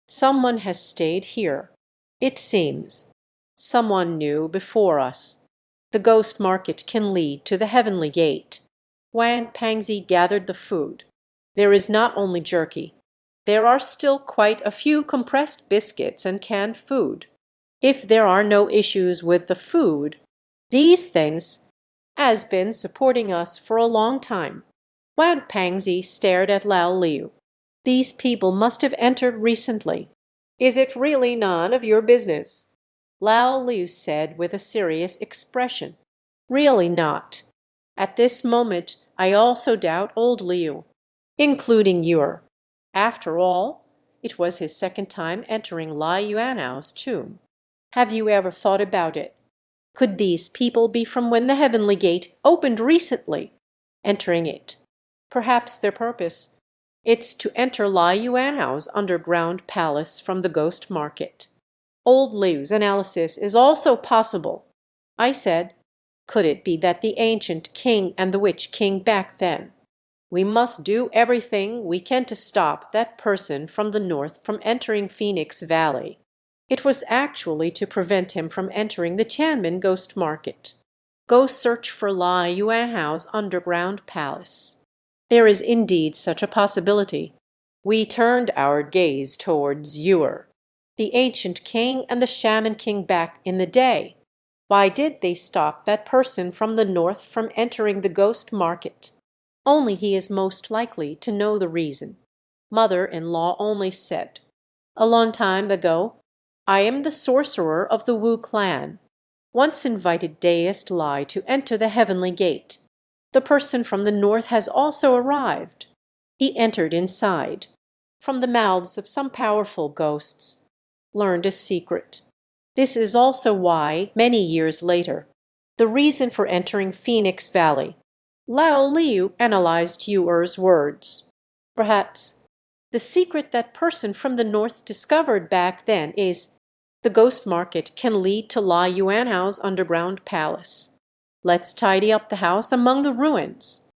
"Someone has stayed here. It seems. Someone new before us. The ghost market can lead to the heavenly gate." Wan Pangzi gathered the food. There is not only jerky. There are still quite a few compressed biscuits and canned food. If there are no issues with the food, these things has been supporting us for a long time. Wan Pangzi stared at Lao Liu. These people must have entered recently. Is it really none of your business? Lao Liu said with a serious expression. Really not. At this moment, I also doubt old Liu, including your. After all, it was his second time entering Lai Yuanao's tomb. Have you ever thought about it? Could these people be from when the heavenly gate opened recently, entering it? Perhaps their purpose, it's to enter Lai Yuanhao's underground palace from the ghost market. Old Liu's analysis is also possible. I said, could it be that the ancient king and the witch king back then? We must do everything we can to stop that person from the north from entering Phoenix Valley. It was actually to prevent him from entering the Tianmen ghost market. Go search for Lai Yuanhao's underground palace. There is indeed such a possibility. We turned our gaze towards Yuer, the ancient king and the shaman king back in the day. Why did they stop that person from the north from entering the ghost market? Only he is most likely to know the reason. Mother-in-law only said, a long time ago, I am the sorcerer of the Wu clan. Once invited deist Lai to enter the heavenly gate. The person from the north has also arrived. He entered inside, from the mouths of some powerful ghosts, learned a secret. This is also why, many years later, the reason for entering Phoenix Valley. Lao Liu analyzed Yuer's words. Perhaps the secret that person from the north discovered back then is the ghost market can lead to Lai Yuanhao's underground palace. Let's tidy up the house among the ruins.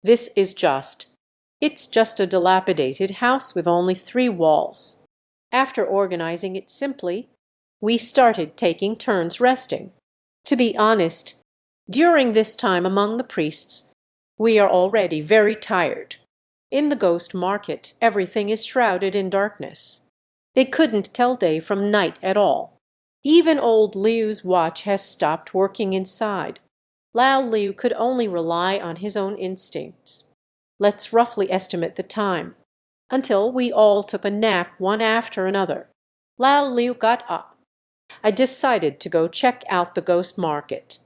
It's just a dilapidated house with only 3 walls. After organizing it simply, we started taking turns resting. To be honest, during this time among the priests, we are already very tired. In the ghost market, everything is shrouded in darkness. They couldn't tell day from night at all. Even old Liu's watch has stopped working inside. Lao Liu could only rely on his own instincts. Let's roughly estimate the time, until we all took a nap one after another. Lao Liu got up. I decided to go check out the ghost market.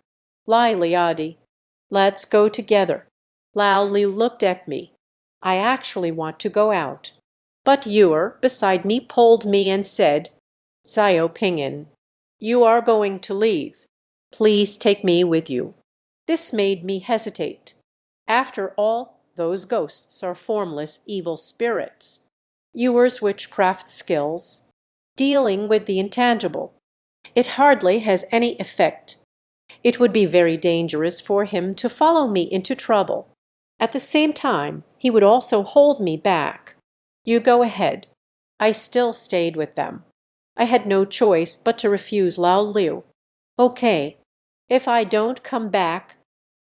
Lai Liadi, let's go together. Lao Liu looked at me. I actually want to go out. But Yuer, beside me, pulled me and said, Xiao Ping'an, you are going to leave. Please take me with you. This made me hesitate. After all, those ghosts are formless evil spirits. Yuer's witchcraft skills, dealing with the intangible. It hardly has any effect. It would be very dangerous for him to follow me into trouble. At the same time, he would also hold me back. You go ahead. I still stayed with them. I had no choice but to refuse Lao Liu. Okay, if I don't come back,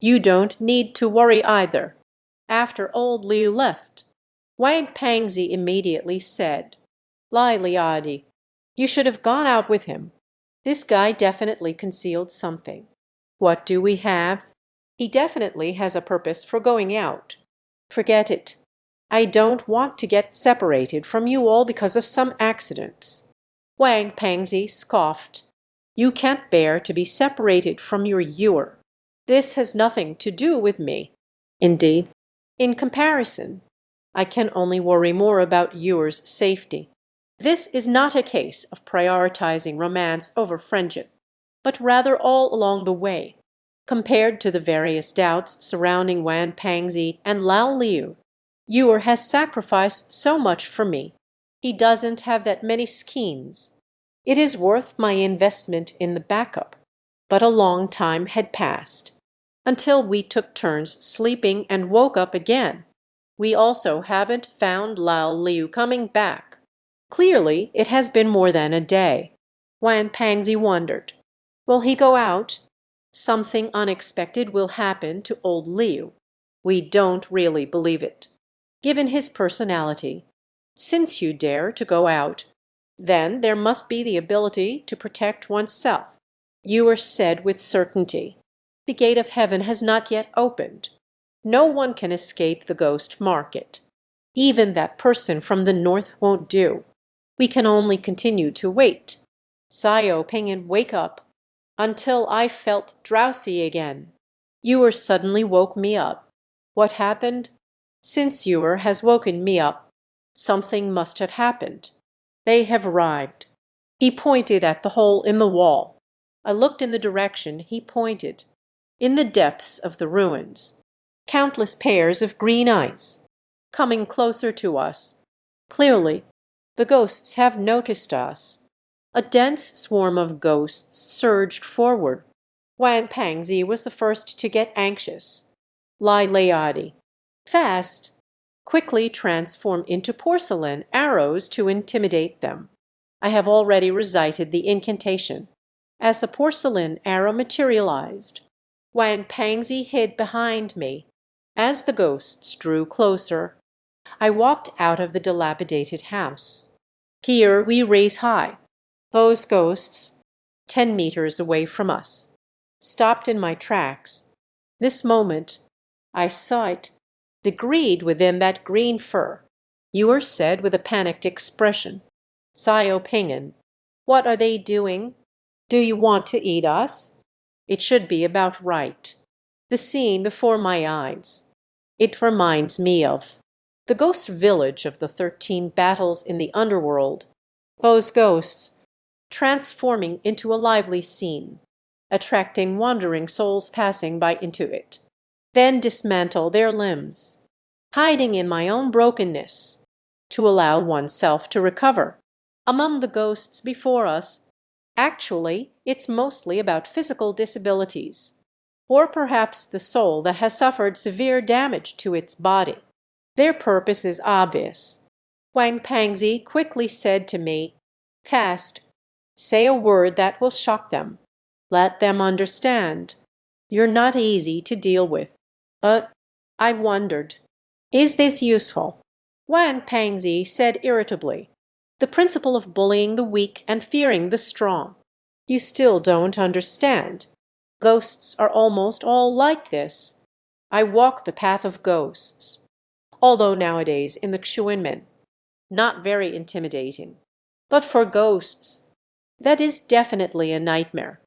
you don't need to worry either. After old Liu left, Wang Pangzi immediately said, Lai Liadi, you should have gone out with him. This guy definitely concealed something. What do we have? He definitely has a purpose for going out. Forget it. I don't want to get separated from you all because of some accidents. Wang Pangzi scoffed. You can't bear to be separated from your Yuer. This has nothing to do with me. Indeed, in comparison, I can only worry more about Yuer's safety. This is not a case of prioritizing romance over friendship, but rather all along the way. Compared to the various doubts surrounding Wang Pangzi and Lao Liu, Yuer has sacrificed so much for me. He doesn't have that many schemes. It is worth my investment in the backup. But a long time had passed, until we took turns sleeping and woke up again. We also haven't found Lao Liu coming back. Clearly, it has been more than a day. Wang Pangzi wondered, will he go out? Something unexpected will happen to old Liu. We don't really believe it. Given his personality, since you dare to go out, then there must be the ability to protect oneself. Yuer said with certainty, the gate of heaven has not yet opened. No one can escape the ghost market. Even that person from the north won't do. We can only continue to wait. Xiao Ping'an, wake up. Until I felt drowsy again. Yuer suddenly woke me up. What happened? Since Yuer has woken me up, something must have happened. They have arrived. He pointed at the hole in the wall. I looked in the direction he pointed. In the depths of the ruins, countless pairs of green eyes, coming closer to us. Clearly, the ghosts have noticed us. A dense swarm of ghosts surged forward. Wang Pangzi was the first to get anxious. Lai Liadi, fast, quickly transform into porcelain arrows to intimidate them. I have already recited the incantation. As the porcelain arrow materialized, Wang Pangzi hid behind me. As the ghosts drew closer, I walked out of the dilapidated house. Here we raise high. Those ghosts, 10 meters away from us, stopped in my tracks. This moment, I saw it, the greed within that green fur. Yuer said with a panicked expression, Xiao Ping'an, what are they doing? Do you want to eat us? It should be about right. The scene before my eyes. It reminds me of the ghost village of the 13 battles in the underworld. Those ghosts transforming into a lively scene, attracting wandering souls passing by into it, then dismantle their limbs, hiding in my own brokenness, to allow oneself to recover. Among the ghosts before us, actually, it's mostly about physical disabilities, or perhaps the soul that has suffered severe damage to its body. Their purpose is obvious. Wang Pangzi quickly said to me, fast, say a word that will shock them. Let them understand. You're not easy to deal with. But I wondered, is this useful? Wang Pangzi said irritably, the principle of bullying the weak and fearing the strong. You still don't understand. Ghosts are almost all like this. I walk the path of ghosts. Although nowadays in the Xuanmen, not very intimidating. But for ghosts, that is definitely a nightmare,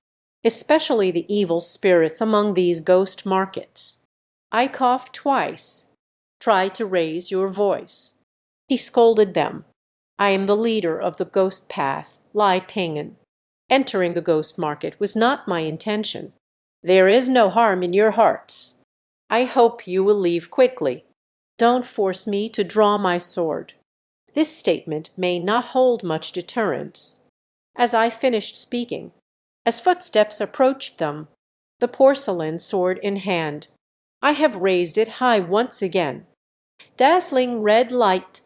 especially the evil spirits among these ghost markets. I coughed twice. Try to raise your voice. He scolded them. I am the leader of the ghost path, Lai Ping'an. Entering the ghost market was not my intention. There is no harm in your hearts. I hope you will leave quickly. Don't force me to draw my sword. This statement may not hold much deterrence. As I finished speaking, as footsteps approached them, the porcelain sword in hand, I have raised it high once again. Dazzling red light,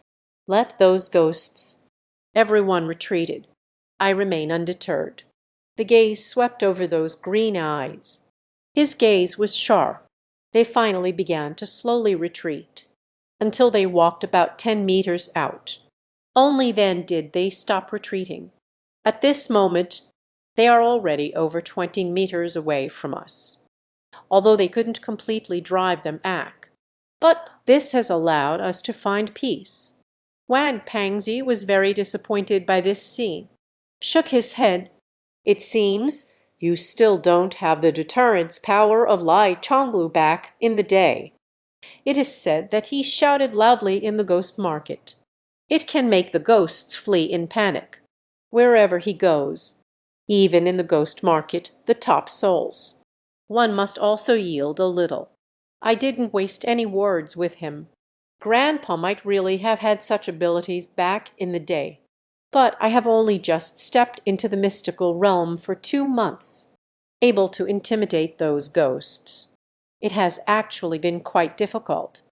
let those ghosts. Everyone retreated. I remain undeterred. The gaze swept over those green eyes. His gaze was sharp. They finally began to slowly retreat, until they walked about 10 meters out. Only then did they stop retreating. At this moment, they are already over 20 meters away from us, although they couldn't completely drive them back. But this has allowed us to find peace. Wang Pangzi was very disappointed by this scene, shook his head. It seems you still don't have the deterrence power of Lai Chonglu back in the day. It is said that he shouted loudly in the ghost market. It can make the ghosts flee in panic. Wherever he goes, even in the ghost market, the top souls. One must also yield a little. I didn't waste any words with him. Grandpa might really have had such abilities back in the day. But I have only just stepped into the mystical realm for 2 months, able to intimidate those ghosts. It has actually been quite difficult.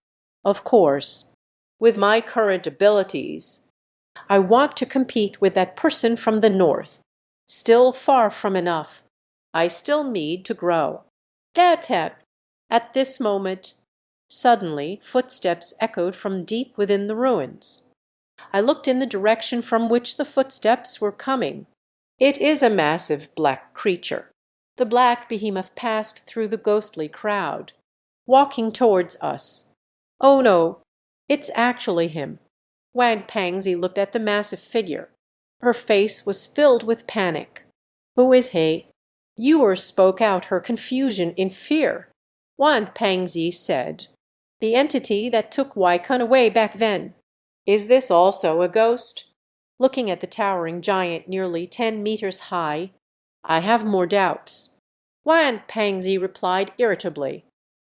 Of course, with my current abilities, I want to compete with that person from the north. Still far from enough. I still need to grow. Tap-tap. At this moment, suddenly footsteps echoed from deep within the ruins. I looked in the direction from which the footsteps were coming. It is a massive black creature. The black behemoth passed through the ghostly crowd, walking towards us. Oh no, it's actually him. Wang Pangzi looked at the massive figure. Her face was filled with panic. Who is he? Yuer spoke out her confusion in fear. Wang Pangzi said, the entity that took Waikun away back then. Is this also a ghost? Looking at the towering giant nearly 10 meters high, I have more doubts. Wang Pangzi replied irritably,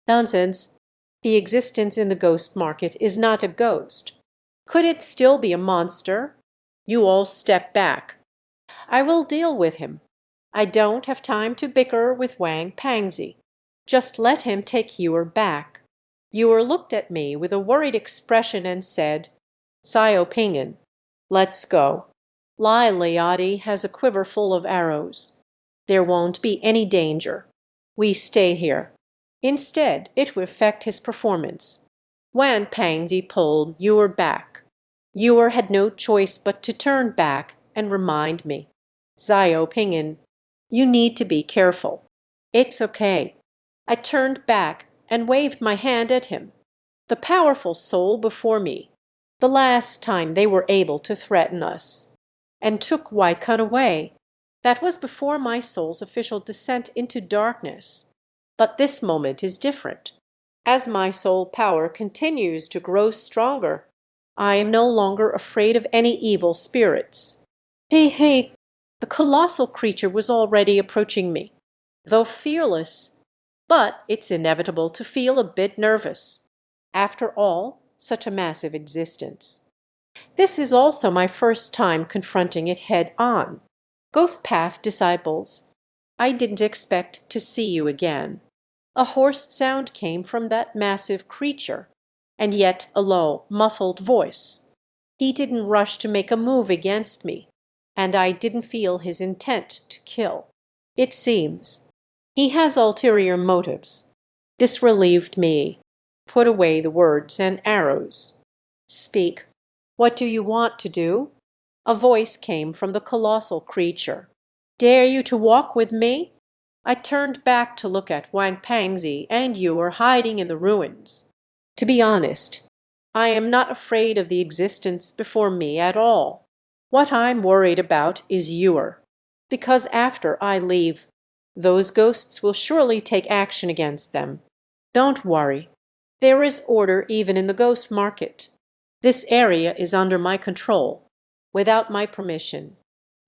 nonsense. The existence in the ghost market is not a ghost. Could it still be a monster? You all step back. I will deal with him. I don't have time to bicker with Wang Pangzi. Just let him take Yuer back. Yuer looked at me with a worried expression and said, Xiao Ping'an, let's go. Lai Liadi has a quiver full of arrows. There won't be any danger. We stay here. Instead, it would affect his performance. Wang Pangzi pulled Yuer back. Yuer had no choice but to turn back and remind me. Xiao Ping'an, you need to be careful. It's okay. I turned back and waved my hand at him. The powerful soul before me, the last time they were able to threaten us, and took Waikun away. That was before my soul's official descent into darkness. But this moment is different. As my soul power continues to grow stronger, I am no longer afraid of any evil spirits. Hey, the colossal creature was already approaching me, though fearless. But it's inevitable to feel a bit nervous. After all, such a massive existence. This is also my first time confronting it head on. Ghost Path disciples, I didn't expect to see you again. A hoarse sound came from that massive creature, and yet a low, muffled voice. He didn't rush to make a move against me, and I didn't feel his intent to kill. It seems he has ulterior motives. This relieved me. Put away the words and arrows. Speak. What do you want to do? A voice came from the colossal creature. Dare you to walk with me? I turned back to look at Wang Pangzi and Yuer hiding in the ruins. To be honest, I am not afraid of the existence before me at all. What I'm worried about is Yuer, because after I leave, those ghosts will surely take action against them. Don't worry. There is order even in the ghost market. This area is under my control, without my permission.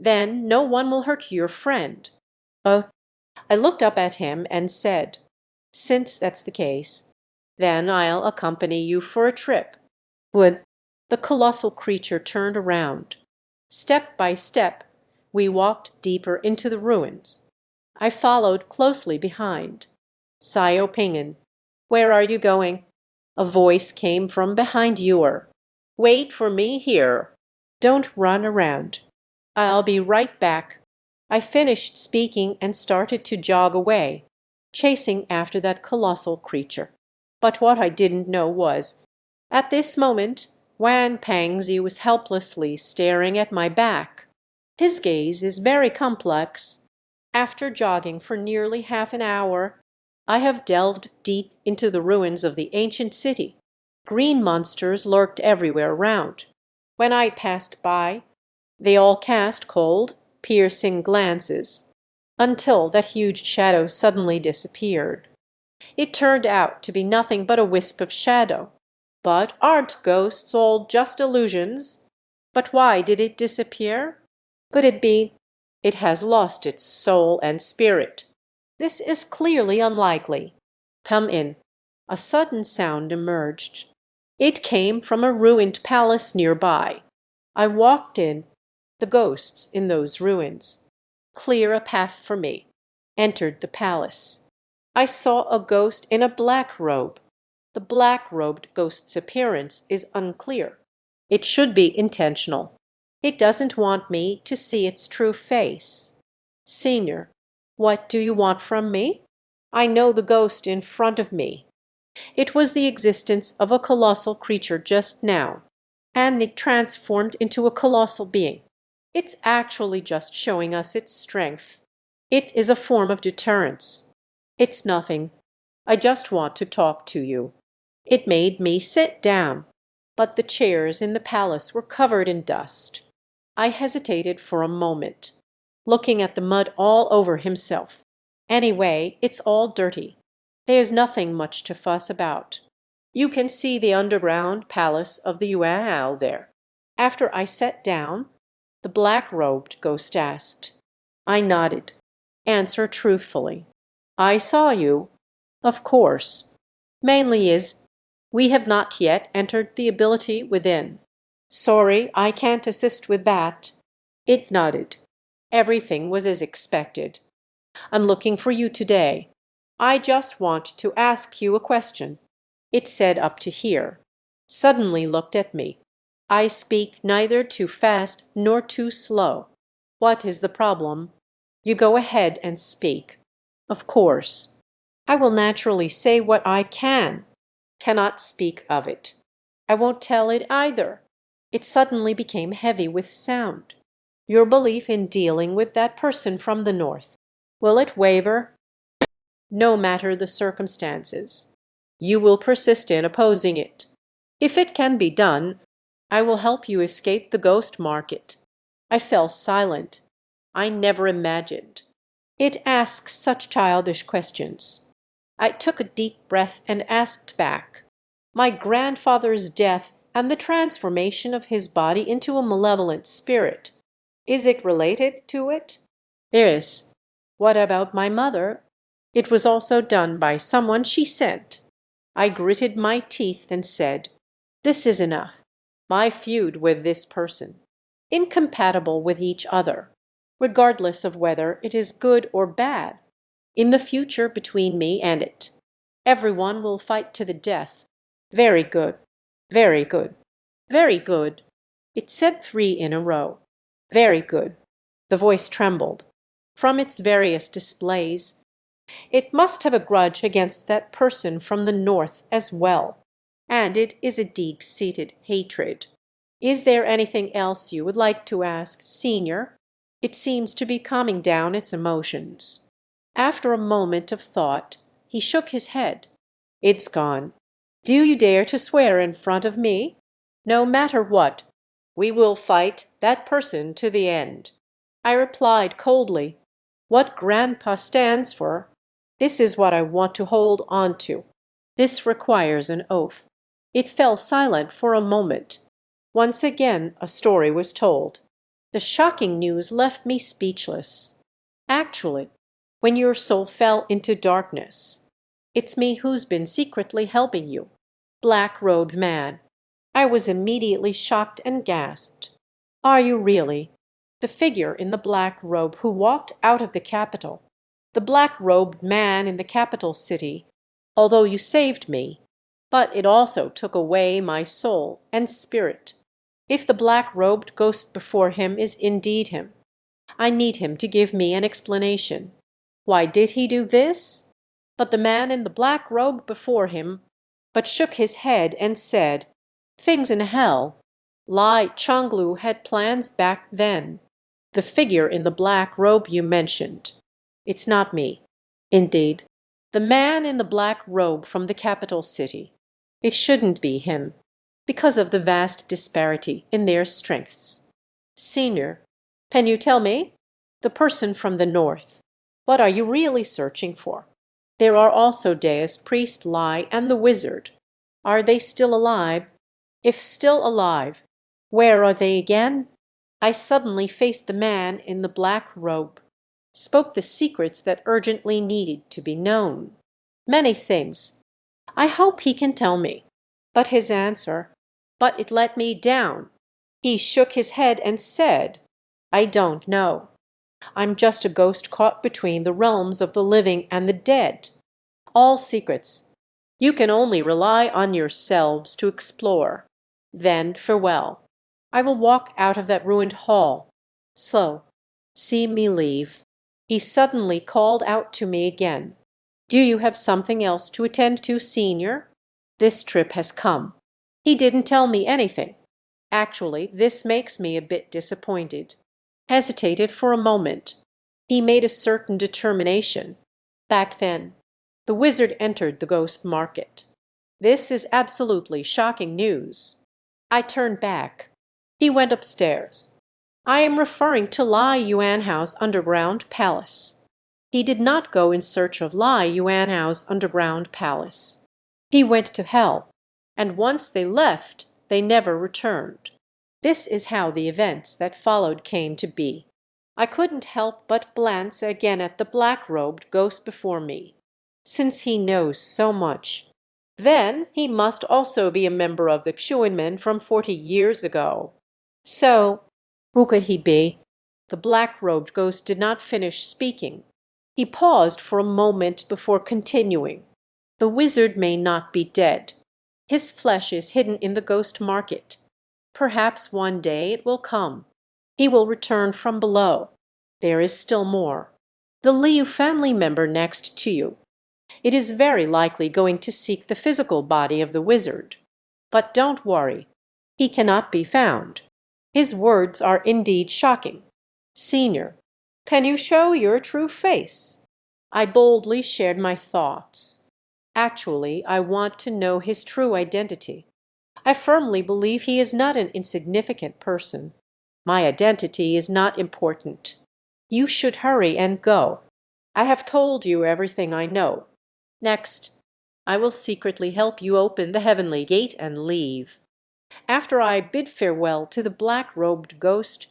Then no one will hurt your friend. I looked up at him and said, since that's the case, then I'll accompany you for a trip. Would The colossal creature turned around. Step by step, we walked deeper into the ruins. I followed closely behind. Sayo Pingen, where are you going? A voice came from behind Ewer. Wait for me here. Don't run around. I'll be right back. I finished speaking and started to jog away, chasing after that colossal creature. But what I didn't know was, at this moment, Wan Pangzi was helplessly staring at my back. His gaze is very complex. After jogging for nearly half an hour, I have delved deep into the ruins of the ancient city. Green monsters lurked everywhere around. When I passed by, they all cast cold, piercing glances, until that huge shadow suddenly disappeared. It turned out to be nothing but a wisp of shadow. But aren't ghosts all just illusions? But why did it disappear? Could it be it has lost its soul and spirit? This is clearly unlikely. Come in. A sudden sound emerged. It came from a ruined palace nearby. I walked in. The ghosts in those ruins. Clear a path for me. Entered the palace. I saw a ghost in a black robe. The black-robed ghost's appearance is unclear. It should be intentional. It doesn't want me to see its true face. Senior, what do you want from me? I know the ghost in front of me. It was the existence of a colossal creature just now, and it transformed into a colossal being. It's actually just showing us its strength. It is a form of deterrence. It's nothing. I just want to talk to you. It made me sit down, but the chairs in the palace were covered in dust. I hesitated for a moment, looking at the mud all over himself. Anyway, it's all dirty. There's nothing much to fuss about. You can see the underground palace of the Yuan there. After I sat down, the black-robed ghost asked. I nodded. Answer truthfully. I saw you. Of course. Mainly is, we have not yet entered the ability within. Sorry, I can't assist with that. It nodded. Everything was as expected. I'm looking for you today. I just want to ask you a question. It said up to here. Suddenly looked at me. I speak neither too fast nor too slow. What is the problem? You go ahead and speak. Of course. I will naturally say what I can. Cannot speak of it. I won't tell it either. It suddenly became heavy with sound. Your belief in dealing with that person from the north. Will it waver? No matter the circumstances. You will persist in opposing it. If it can be done, I will help you escape the ghost market. I fell silent. I never imagined. It asks such childish questions. I took a deep breath and asked back. My grandfather's death and the transformation of his body into a malevolent spirit. Is it related to it? Yes. What about my mother? It was also done by someone she sent. I gritted my teeth and said, this is enough. My feud with this person. Incompatible with each other, regardless of whether it is good or bad. In the future between me and it. Everyone will fight to the death. Very good. Very good. Very good. It said 3 in a row. Very good. The voice trembled. From its various displays, it must have a grudge against that person from the north as well. And it is a deep-seated hatred. Is there anything else you would like to ask, Senior? It seems to be calming down its emotions. After a moment of thought, he shook his head. It's gone. Do you dare to swear in front of me? No matter what, we will fight that person to the end. I replied coldly, what Grandpa stands for, this is what I want to hold on to. This requires an oath. It fell silent for a moment. Once again a story was told. The shocking news left me speechless. Actually, when your soul fell into darkness, it's me who's been secretly helping you. Black-robed man. I was immediately shocked and gasped. "Are you really the figure in the black robe who walked out of the capital, the black-robed man in the capital city, although you saved me, but it also took away my soul and spirit? If the black-robed ghost before him is indeed him, I need him to give me an explanation. Why did he do this?" But the man in the black robe before him but shook his head and said, "Things in hell. Lai Chonglu had plans back then. The figure in the black robe you mentioned. It's not me. Indeed, the man in the black robe from the capital city. It shouldn't be him, because of the vast disparity in their strengths. Senior, can you tell me? The person from the north. What are you really searching for? There are also deist priest Lai and the wizard. Are they still alive? If still alive, where are they again?" I suddenly faced the man in the black robe, spoke the secrets that urgently needed to be known. Many things. I hope he can tell me. But it let me down. He shook his head and said, "I don't know. I'm just a ghost caught between the realms of the living and the dead. All secrets. You can only rely on yourselves to explore. Then farewell. I will walk out of that ruined hall. So, see me leave." He suddenly called out to me again. "Do you have something else to attend to, Senior? This trip has come." He didn't tell me anything. Actually, this makes me a bit disappointed. Hesitated for a moment. He made a certain determination. Back then, the wizard entered the ghost market. This is absolutely shocking news. I turned back. He went upstairs. I am referring to Lai Yuanhao's underground palace. He did not go in search of Lai Yuanhao's underground palace. He went to hell, and once they left, they never returned. This is how the events that followed came to be. I couldn't help but glance again at the black-robed ghost before me. Since he knows so much, then he must also be a member of the Xuanmen from 40 years ago. So, who could he be? The black-robed ghost did not finish speaking. He paused for a moment before continuing. The wizard may not be dead. His flesh is hidden in the ghost market. Perhaps one day it will come. He will return from below. There is still more. The Liu family member next to you. It is very likely going to seek the physical body of the wizard. But don't worry. He cannot be found. His words are indeed shocking. Senior, can you show your true face? I boldly shared my thoughts. Actually, I want to know his true identity. I firmly believe he is not an insignificant person. My identity is not important. You should hurry and go. I have told you everything I know. Next, I will secretly help you open the heavenly gate and leave." After I bid farewell to the black-robed ghost,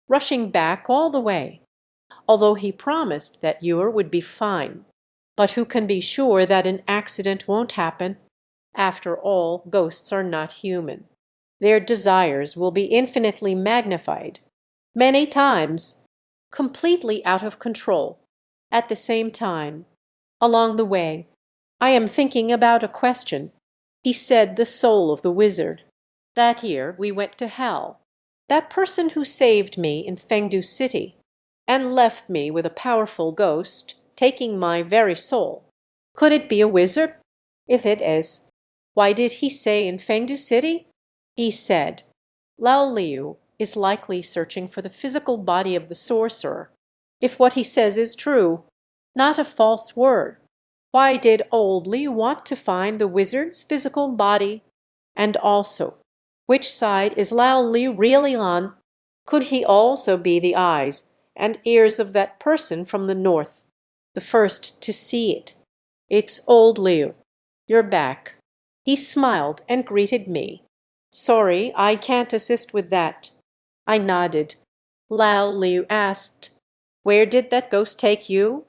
rushing back all the way, although he promised that Yor would be fine. But who can be sure that an accident won't happen? After all, ghosts are not human. Their desires will be infinitely magnified, many times, completely out of control. At the same time, along the way, I am thinking about a question. He said the soul of the wizard. That year we went to hell. That person who saved me in Fengdu City and left me with a powerful ghost taking my very soul. Could it be a wizard? If it is, why did he say in Fengdu City? He said, Lao Liu is likely searching for the physical body of the sorcerer. If what he says is true, not a false word, why did old Liu want to find the wizard's physical body? And also, which side is Lao Liu really on? Could he also be the eyes and ears of that person from the north, the first to see it? It's old Liu. You're back. He smiled and greeted me. Sorry, I can't assist with that. I nodded. Lao Liu asked, Where did that ghost take you?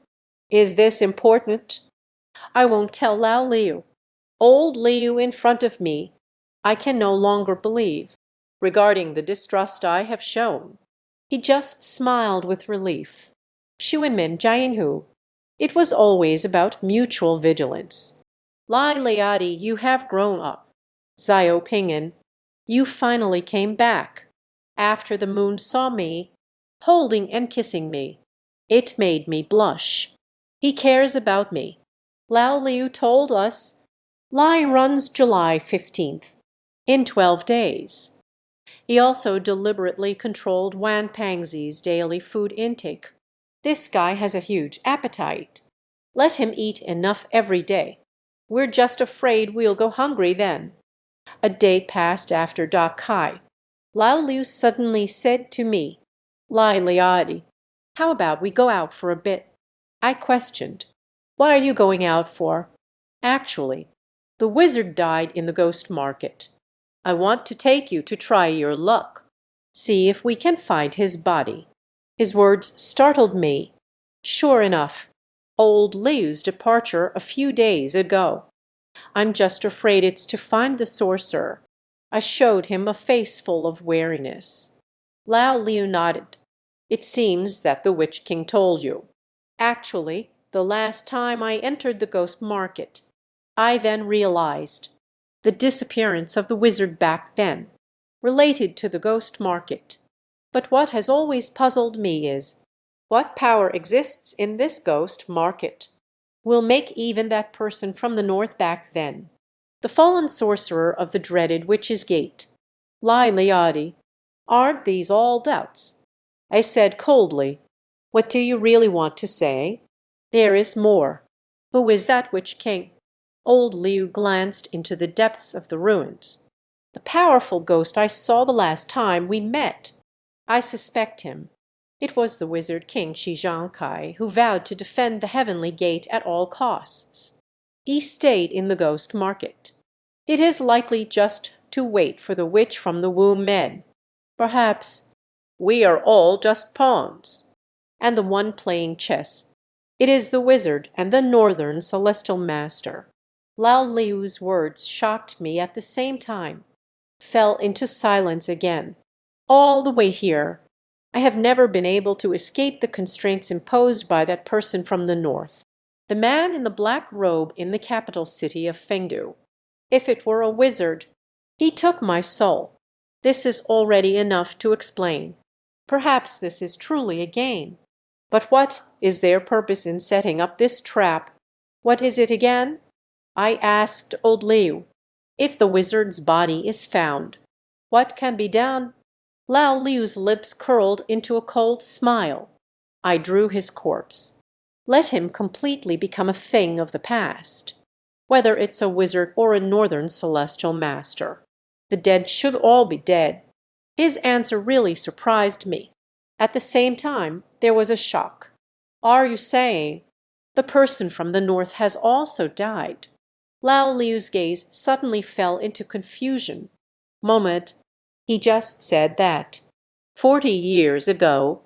Is this important? I won't tell Lao Liu. Old Liu in front of me I can no longer believe, regarding the distrust I have shown." He just smiled with relief. "Xuanmin Jianhu, it was always about mutual vigilance. Lai Liadi, you have grown up. Zio Ping'an, you finally came back. After the moon saw me, holding and kissing me, it made me blush. He cares about me. Lao Liu told us Lai runs July 15th, in 12 days. He also deliberately controlled Wan Pangzi's daily food intake. This guy has a huge appetite. Let him eat enough every day. We're just afraid we'll go hungry then." A day passed after Da Kai. Lao Liu suddenly said to me, "Lai Liadi, how about we go out for a bit?" I questioned, "What are you going out for?" "Actually, the wizard died in the ghost market. I want to take you to try your luck. See if we can find his body." His words startled me. Sure enough, old Liu's departure a few days ago. "I'm just afraid it's to find the sorcerer." I showed him a face full of wariness. Lao Liu nodded. "It seems that the Witch King told you. Actually, the last time I entered the ghost market, I then realized the disappearance of the wizard back then, related to the ghost market. But what has always puzzled me is, what power exists in this ghost market will make even that person from the north back then, the fallen sorcerer of the dreaded Witch's Gate. Lai Liadi, aren't these all doubts?" I said coldly, "What do you really want to say?" "There is more. Who is that Witch King?" Old Liu glanced into the depths of the ruins. "The powerful ghost I saw the last time we met. I suspect him. It was the wizard king Xiangxi who vowed to defend the heavenly gate at all costs. He stayed in the ghost market. It is likely just to wait for the witch from the Wu Men. Perhaps we are all just pawns. And the one playing chess, it is the wizard and the northern celestial master." Lao Liu's words shocked me at the same time. Fell into silence again. All the way here, I have never been able to escape the constraints imposed by that person from the north, the man in the black robe in the capital city of Fengdu. If it were a wizard, he took my soul. This is already enough to explain. Perhaps this is truly a game. But what is their purpose in setting up this trap? What is it again? I asked old Liu. "If the wizard's body is found, what can be done?" Lao Liu's lips curled into a cold smile. I drew his corpse. Let him completely become a thing of the past. Whether it's a wizard or a northern celestial master, the dead should all be dead. His answer really surprised me. At the same time, there was a shock. "Are you saying the person from the north has also died?" Lao Liu's gaze suddenly fell into confusion. Moment, he just said that 40 years ago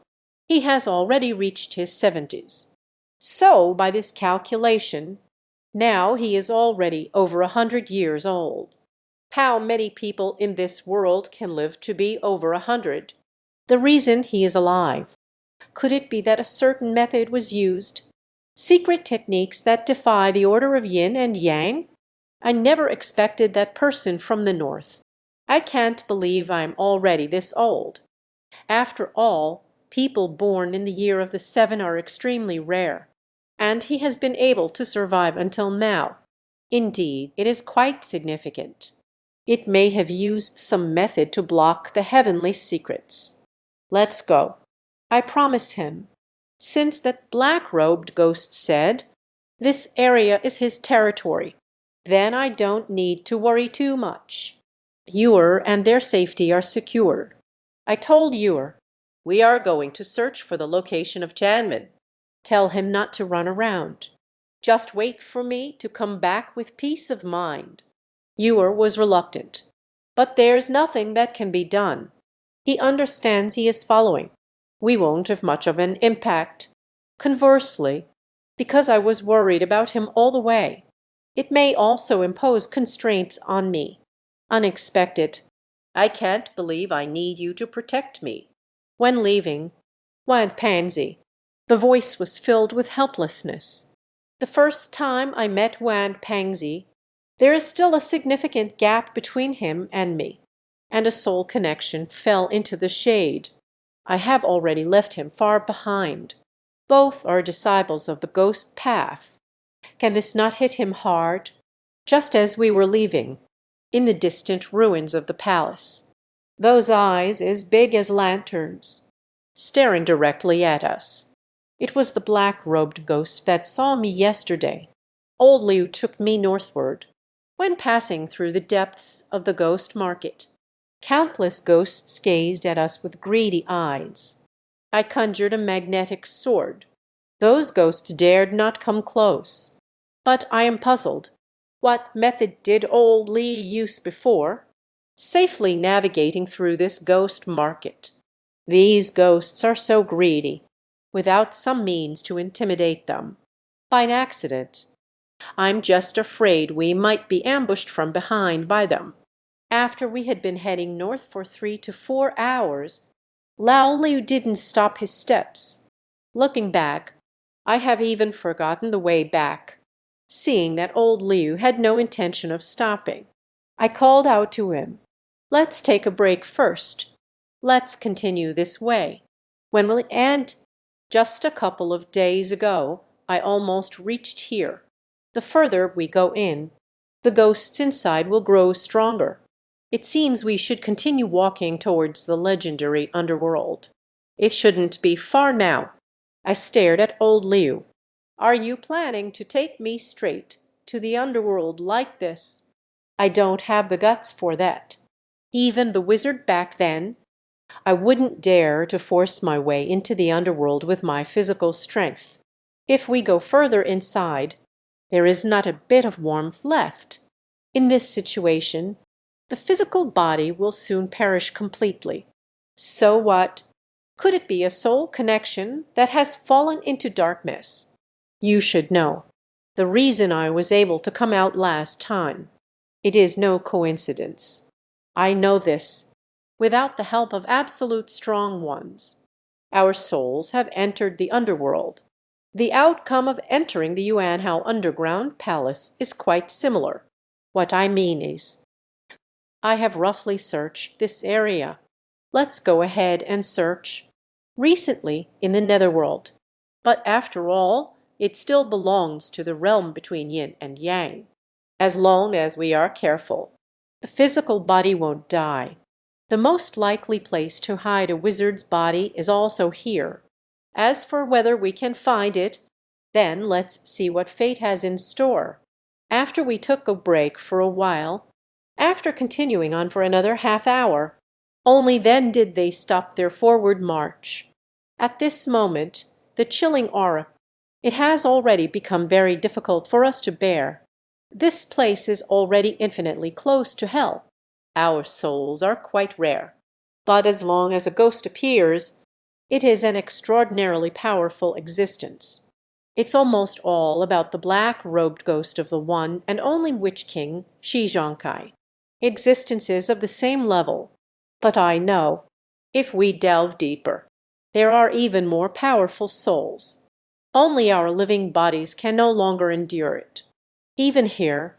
he has already reached his 70s. So, by this calculation, now he is already over 100 years old. How many people in this world can live to be over 100? The reason he is alive. Could it be that a certain method was used? Secret techniques that defy the order of yin and yang? I never expected that person from the north. I can't believe I'm already this old. After all, people born in the year of the seven are extremely rare, and he has been able to survive until now. Indeed, it is quite significant. It may have used some method to block the heavenly secrets. Let's go, I promised him. Since that black-robed ghost said, this area is his territory, then I don't need to worry too much. Ewer and their safety are secured. I told Ewer, we are going to search for the location of Chanmin. Tell him not to run around. Just wait for me to come back with peace of mind. Ewer was reluctant, but there's nothing that can be done. He understands he is following. We won't have much of an impact. Conversely, because I was worried about him all the way, it may also impose constraints on me. Unexpected. I can't believe I need you to protect me. When leaving, Wan Pansy, the voice was filled with helplessness. The first time I met Wan Pansy, there is still a significant gap between him and me, and a soul connection fell into the shade. I have already left him far behind. Both are disciples of the ghost path. Can this not hit him hard? Just as we were leaving, in the distant ruins of the palace, those eyes as big as lanterns, staring directly at us. It was the black-robed ghost that saw me yesterday. Old Liu took me northward. When passing through the depths of the ghost market, countless ghosts gazed at us with greedy eyes. I conjured a magnetic sword. Those ghosts dared not come close. But I am puzzled. What method did old Li use before, safely navigating through this ghost market? These ghosts are so greedy, without some means to intimidate them. By an accident, I'm just afraid we might be ambushed from behind by them. After we had been heading north for 3 to 4 hours, Lao Liu didn't stop his steps. Looking back, I have even forgotten the way back, seeing that old Liu had no intention of stopping. I called out to him, "Let's take a break first. Let's continue this way. When will it end?" Just a couple of days ago, I almost reached here. The further we go in, the ghosts inside will grow stronger. It seems we should continue walking towards the legendary underworld. It shouldn't be far now. I stared at old Liu. "Are you planning to take me straight to the underworld like this?" "I don't have the guts for that. Even the wizard back then, I wouldn't dare to force my way into the underworld with my physical strength. If we go further inside, there is not a bit of warmth left. In this situation, the physical body will soon perish completely. So what? Could it be a soul connection that has fallen into darkness? You should know. The reason I was able to come out last time. It is no coincidence. I know this. Without the help of absolute strong ones, our souls have entered the underworld. The outcome of entering the Yuanhao underground palace is quite similar. What I mean is, I have roughly searched this area. Let's go ahead and search. Recently in the netherworld. But after all, it still belongs to the realm between yin and yang. As long as we are careful, the physical body won't die. The most likely place to hide a wizard's body is also here. As for whether we can find it, then let's see what fate has in store. After we took a break for a while, after continuing on for another half-hour, only then did they stop their forward march. At this moment, the chilling aura, it has already become very difficult for us to bear. This place is already infinitely close to hell. Our souls are quite rare. But as long as a ghost appears, it is an extraordinarily powerful existence. It's almost all about the black-robed ghost of the one and only Witch King, Xiangxi. Existences of the same level. But I know, if we delve deeper, there are even more powerful souls. Only our living bodies can no longer endure it. Even here,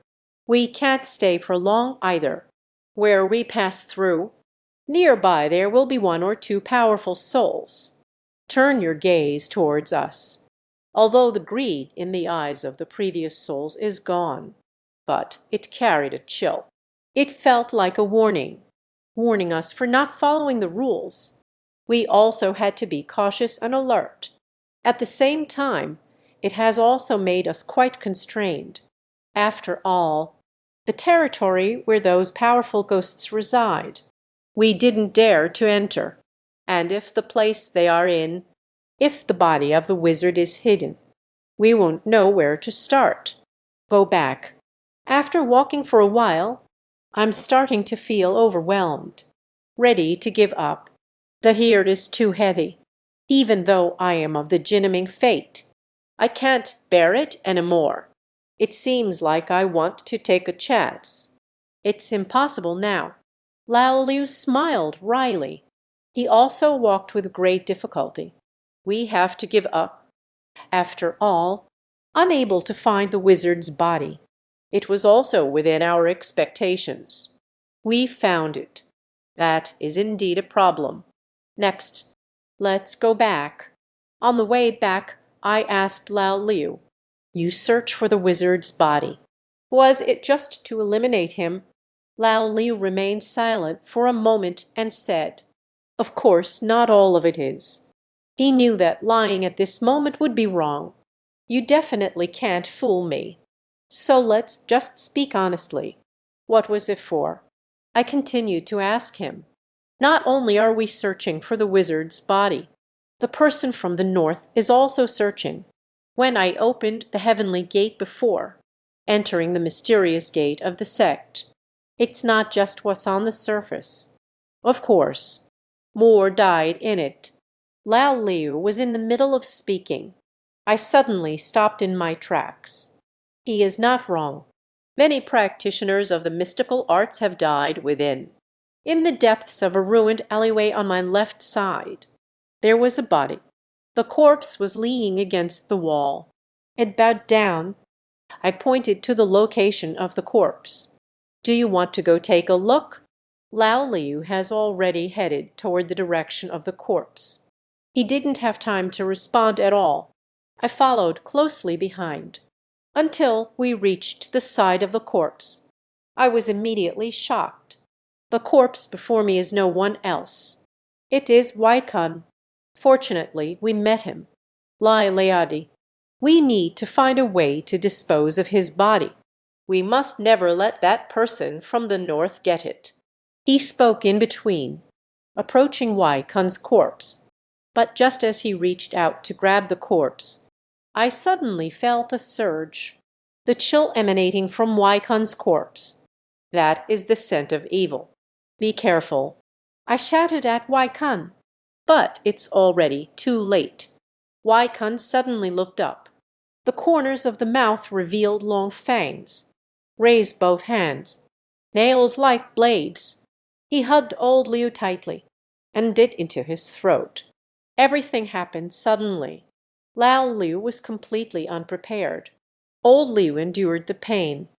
we can't stay for long either. Where we pass through, nearby there will be 1 or 2 powerful souls. Turn your gaze towards us. Although the greed in the eyes of the previous souls is gone, but it carried a chill. It felt like a warning, warning us for not following the rules. We also had to be cautious and alert. At the same time, it has also made us quite constrained. After all, the territory where those powerful ghosts reside, we didn't dare to enter. And if the place they are in, if the body of the wizard is hidden, we won't know where to start. Go back. After walking for a while, I'm starting to feel overwhelmed, ready to give up. The here is too heavy, even though I am of the Jinnaming fate. I can't bear it anymore. It seems like I want to take a chance. It's impossible now." Lao Liu smiled wryly. He also walked with great difficulty. "We have to give up. After all, unable to find the wizard's body. It was also within our expectations. We found it. That is indeed a problem. Next, let's go back." On the way back, I asked Lao Liu, "You search for the wizard's body. Was it just to eliminate him?" Lao Liu remained silent for a moment and said, "Of course, not all of it is." He knew that lying at this moment would be wrong. "You definitely can't fool me. So let's just speak honestly. What was it for?" I continued to ask him. "Not only are we searching for the wizard's body, the person from the north is also searching. When I opened the heavenly gate before, entering the mysterious gate of the sect, it's not just what's on the surface. Of course, more died in it." Lao Liu was in the middle of speaking. I suddenly stopped in my tracks. He is not wrong. Many practitioners of the mystical arts have died within. In the depths of a ruined alleyway on my left side, there was a body. The corpse was leaning against the wall. It bowed down. I pointed to the location of the corpse. "Do you want to go take a look?" Lao Liu has already headed toward the direction of the corpse. He didn't have time to respond at all. I followed closely behind, until we reached the side of the corpse. I was immediately shocked. The corpse before me is no one else. It is Waikun. Fortunately, we met him. Lai Leadi. We need to find a way to dispose of his body. We must never let that person from the north get it. He spoke in between, approaching Waikun's corpse. But just as he reached out to grab the corpse, I suddenly felt a surge, the chill emanating from Waikun's corpse. That is the scent of evil. Be careful. I shouted at Waikun, but it's already too late. Waikun suddenly looked up. The corners of the mouth revealed long fangs. Raised both hands, nails like blades. He hugged old Liu tightly and bit into his throat. Everything happened suddenly. Lao Liu was completely unprepared. Old Liu endured the pain,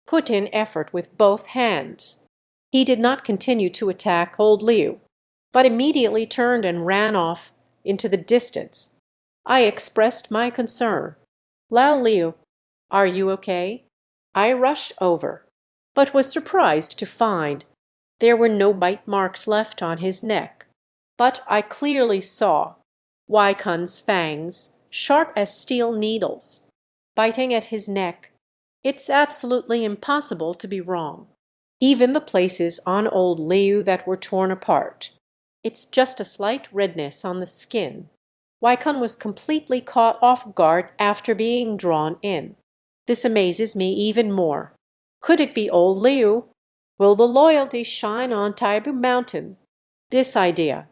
put in effort with both hands. He did not continue to attack old Liu, but immediately turned and ran off into the distance. I expressed my concern. "Lao Liu, are you okay?" I rushed over, but was surprised to find there were no bite marks left on his neck. But I clearly saw Waikun's fangs, sharp as steel needles, biting at his neck. It's absolutely impossible to be wrong. Even the places on old Liu that were torn apart. It's just a slight redness on the skin. Waikun was completely caught off guard after being drawn in. This amazes me even more. Could it be old Liu? Will the loyalty shine on Taibu Mountain? This idea,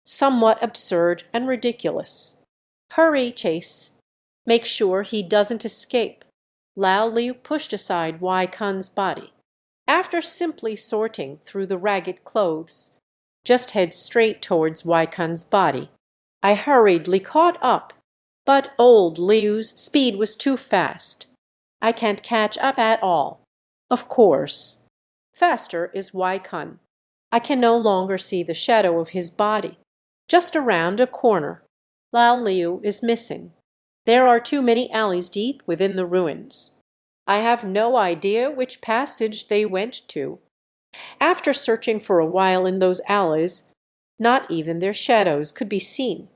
somewhat absurd and ridiculous. Hurry, Chase. Make sure he doesn't escape. Lao Liu pushed aside Waikun's body. After simply sorting through the ragged clothes, just head straight towards Waikun's body. I hurriedly caught up, but old Liu's speed was too fast. I can't catch up at all. Of course. Faster is Waikun. I can no longer see the shadow of his body. Just around a corner, Lao Liu is missing. There are too many alleys deep within the ruins. I have no idea which passage they went to. After searching for a while in those alleys, not even their shadows could be seen.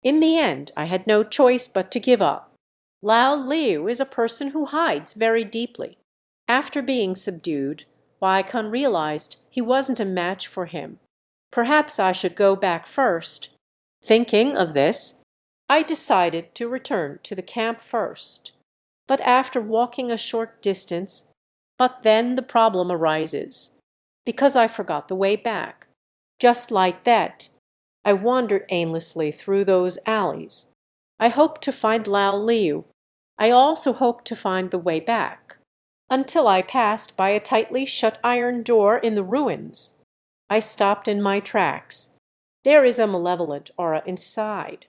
In the end, I had no choice but to give up. Lao Liu is a person who hides very deeply. After being subdued, Waikun realized he wasn't a match for him. Perhaps I should go back first. Thinking of this, I decided to return to the camp first. But after walking a short distance, then the problem arises, because I forgot the way back. Just like that, I wandered aimlessly through those alleys. I hoped to find Lao Liu. I also hoped to find the way back. until I passed by a tightly shut iron door in the ruins. I stopped in my tracks. There is a malevolent aura inside,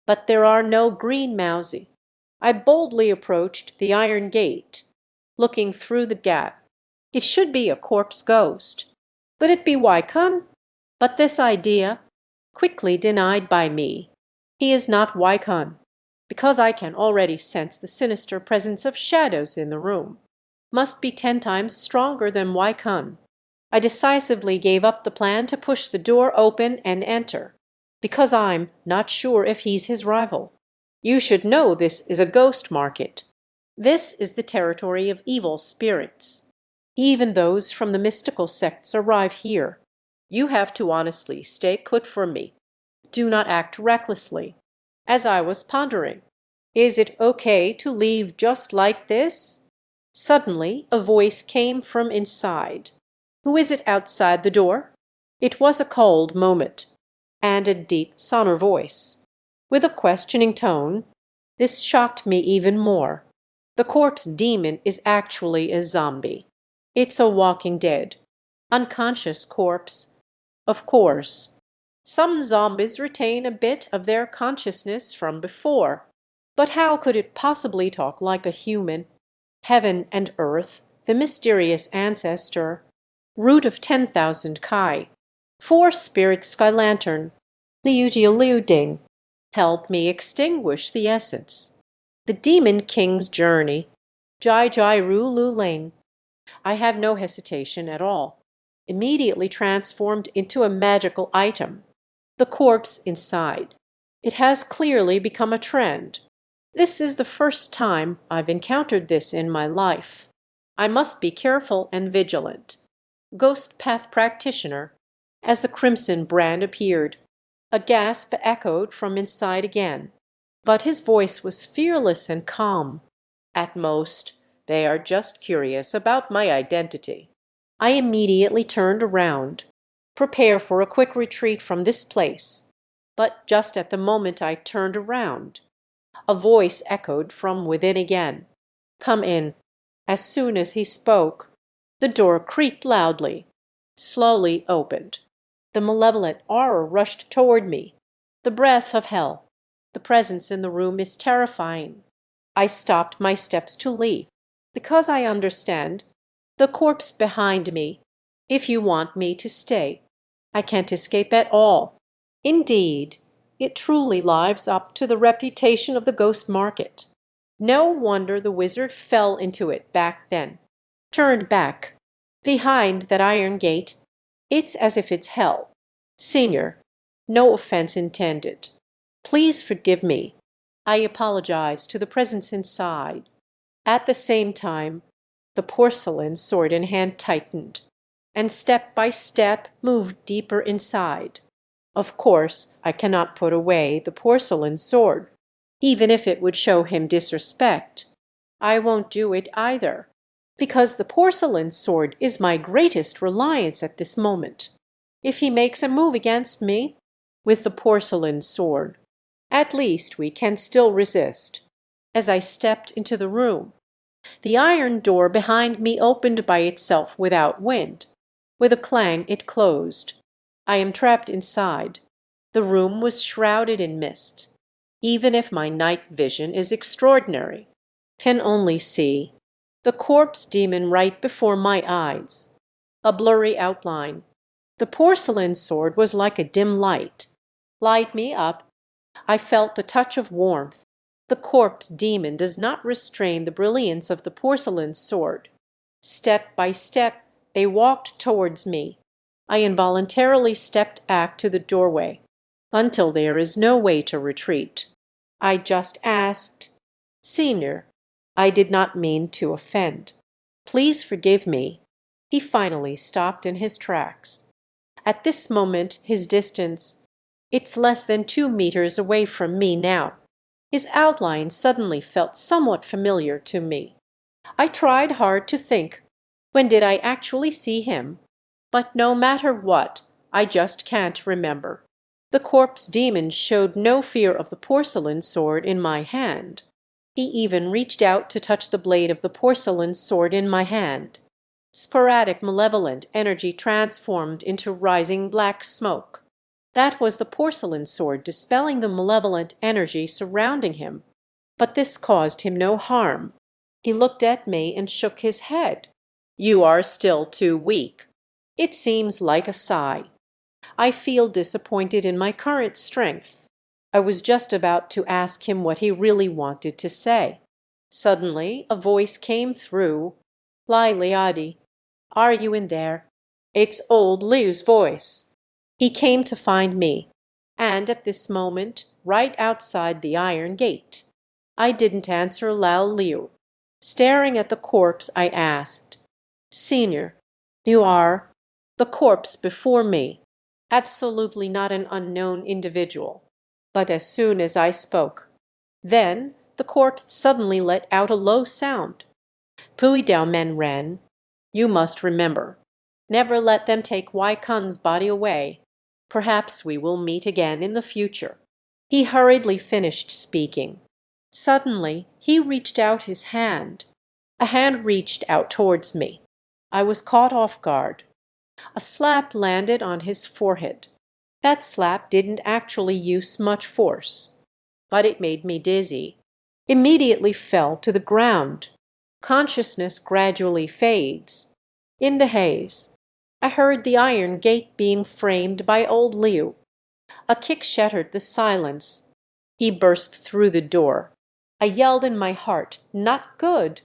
but there are no green Mausi. I boldly approached the iron gate, looking through the gap. It should be a corpse ghost. Could it be Waikun? But this idea, quickly denied by me. He is not Waikun, because I can already sense the sinister presence of shadows in the room. Must be 10 times stronger than Waikun. I decisively gave up the plan to push the door open and enter, because I'm not sure if he's his rival. You should know this is a ghost market. This is the territory of evil spirits. Even those from the mystical sects arrive here. You have to honestly stay put for me. Do not act recklessly. As I was pondering, is it okay to leave just like this? Suddenly, a voice came from inside. Who is it outside the door? It was a cold moment, and a deep, sonor voice, with a questioning tone. This shocked me even more. The corpse demon is actually a zombie. It's a walking dead, unconscious corpse. Of course, some zombies retain a bit of their consciousness from before, but how could it possibly talk like a human? Heaven and earth, the mysterious ancestor, root of 10,000 kai, 4-spirit sky lantern, liu jia liu ding, help me extinguish the essence. The demon king's journey, jai jai ru lu ling. I have no hesitation at all. Immediately transformed into a magical item. The corpse inside. It has clearly become a trend. This is the first time I've encountered this in my life. I must be careful and vigilant. Ghost Path Practitioner. As the crimson brand appeared, a gasp echoed from inside again. But his voice was fearless and calm. At most, they are just curious about my identity. I immediately turned around. Prepare for a quick retreat from this place. But just at the moment I turned around, a voice echoed from within again. Come in. As soon as he spoke, the door creaked loudly, slowly opened. The malevolent aura rushed toward me. The breath of hell. The presence in the room is terrifying. I stopped my steps to leave, because I understand. The corpse behind me. If you want me to stay, I can't escape at all. Indeed, it truly lives up to the reputation of the ghost market. No wonder the wizard fell into it back then. Turned back. Behind that iron gate, it's as if it's hell. Senior, no offense intended. Please forgive me. I apologize to the presence inside. At the same time, the porcelain sword in hand tightened, and step by step moved deeper inside. Of course, I cannot put away the porcelain sword, even if it would show him disrespect. I won't do it either, because the porcelain sword is my greatest reliance at this moment. If he makes a move against me, with the porcelain sword, at least we can still resist. As I stepped into the room, the iron door behind me opened by itself without wind. With a clang it closed. I am trapped inside. The room was shrouded in mist. Even if my night vision is extraordinary, can only see the corpse demon right before my eyes. A blurry outline. The porcelain sword was like a dim light. Light me up. I felt the touch of warmth. The corpse demon does not restrain the brilliance of the porcelain sword. Step by step, they walked towards me. I involuntarily stepped back to the doorway, until there is no way to retreat. I just asked, Senior, I did not mean to offend. Please forgive me. He finally stopped in his tracks. At this moment, his distance, it's less than 2 meters away from me now. His outline suddenly felt somewhat familiar to me. I tried hard to think, when did I actually see him? But no matter what, I just can't remember. The corpse demon showed no fear of the porcelain sword in my hand. He even reached out to touch the blade of the porcelain sword in my hand. Sporadic malevolent energy transformed into rising black smoke. That was the porcelain sword dispelling the malevolent energy surrounding him. But this caused him no harm. He looked at me and shook his head. "You are still too weak." It seems like a sigh. I feel disappointed in my current strength. I was just about to ask him what he really wanted to say. Suddenly a voice came through. "Lai Liadi, are you in there?" It's old Liu's voice. He came to find me, and at this moment, right outside the iron gate. I didn't answer Lao Liu. Staring at the corpse, I asked, "Senior, you are—" The corpse before me, absolutely not an unknown individual. But as soon as I spoke, then the corpse suddenly let out a low sound. "Pui Dao Men Ren, you must remember. Never let them take Wai Kun's body away. Perhaps we will meet again in the future." He hurriedly finished speaking. Suddenly he reached out his hand. A hand reached out towards me. I was caught off guard. A slap landed on his forehead. That slap didn't actually use much force, but it made me dizzy. Immediately fell to the ground. Consciousness gradually fades. In the haze, I heard the iron gate being framed by old Liu. A kick shattered the silence. He burst through the door. I yelled in my heart, "Not good!"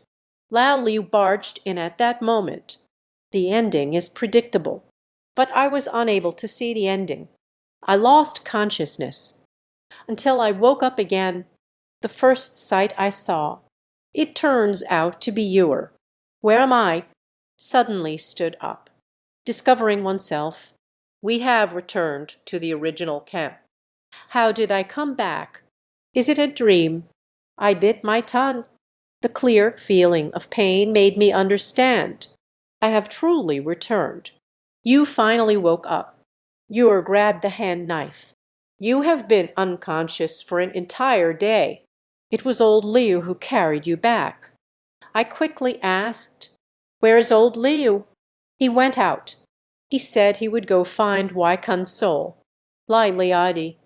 Lao Liu barged in at that moment. The ending is predictable, but I was unable to see the ending. I lost consciousness until I woke up again. The first sight I saw, it turns out to be Ewer. Where am I? Suddenly stood up. Discovering oneself, we have returned to the original camp. How did I come back? Is it a dream? I bit my tongue. The clear feeling of pain made me understand. I have truly returned. You finally woke up. Ewer grabbed the hand knife. You have been unconscious for an entire day. It was old Liu who carried you back. I quickly asked, "Where's old Liu?" He went out. He said he would go find Wai Kun's soul. Lai Liadi,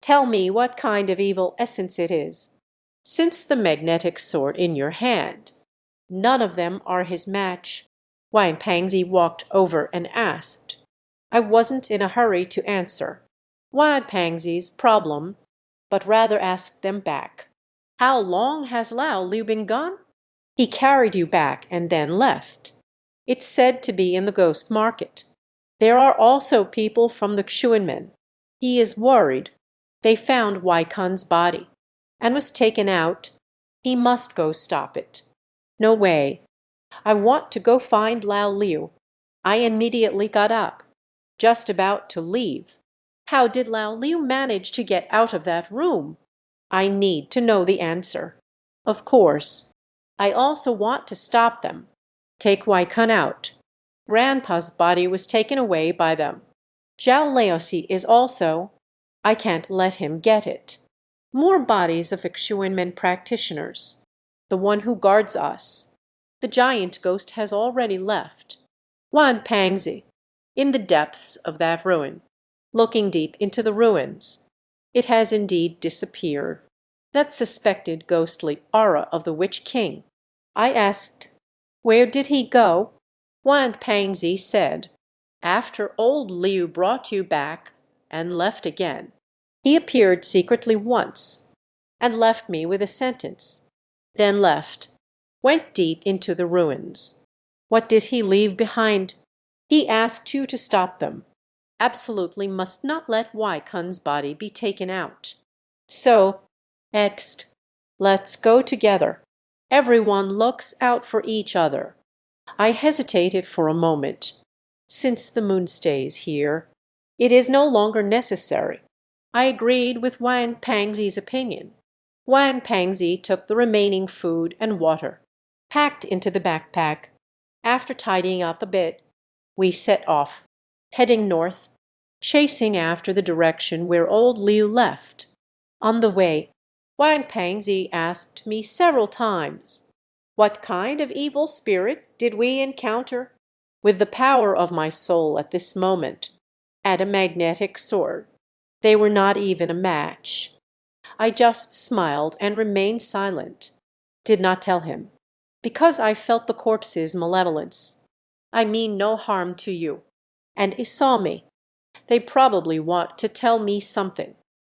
tell me what kind of evil essence it is. Since the magnetic sword in your hand, none of them are his match. Wang Pangzi walked over and asked. I wasn't in a hurry to answer Wang Pangzi's problem, but rather asked them back. How long has Lao Liu been gone? He carried you back and then left. It's said to be in the ghost market. There are also people from the Xuanmen. He is worried. They found Wai Kun's body and was taken out. He must go stop it. No way. I want to go find Lao Liu. I immediately got up, just about to leave. How did Lao Liu manage to get out of that room? I need to know the answer. Of course, I also want to stop them. Take Wai Kun out. Grandpa's body was taken away by them. Zhao Leosi is also. I can't let him get it. More bodies of the Xuanmen practitioners. The one who guards us. The giant ghost has already left. Wan Pangzi, in the depths of that ruin, looking deep into the ruins. It has indeed disappeared. That suspected ghostly aura of the Witch King. I asked, where did he go? Wan Pangzi said, after old Liu brought you back and left again. He appeared secretly once and left me with a sentence, then left, went deep into the ruins. What did he leave behind? He asked you to stop them. Absolutely must not let Wai Kun's body be taken out. So, next, let's go together. Everyone looks out for each other. I hesitated for a moment. Since the moon stays here, it is no longer necessary. I agreed with Wang Pangzi's opinion. Wang Pangzi took the remaining food and water, packed into the backpack. After tidying up a bit, we set off, heading north, chasing after the direction where old Liu left. On the way, Wang Pengzi asked me several times. What kind of evil spirit did we encounter? With the power of my soul at this moment, at a magnetic sword, they were not even a match. I just smiled and remained silent, did not tell him, because I felt the corpse's malevolence. I mean no harm to you. And he saw me. They probably want to tell me something.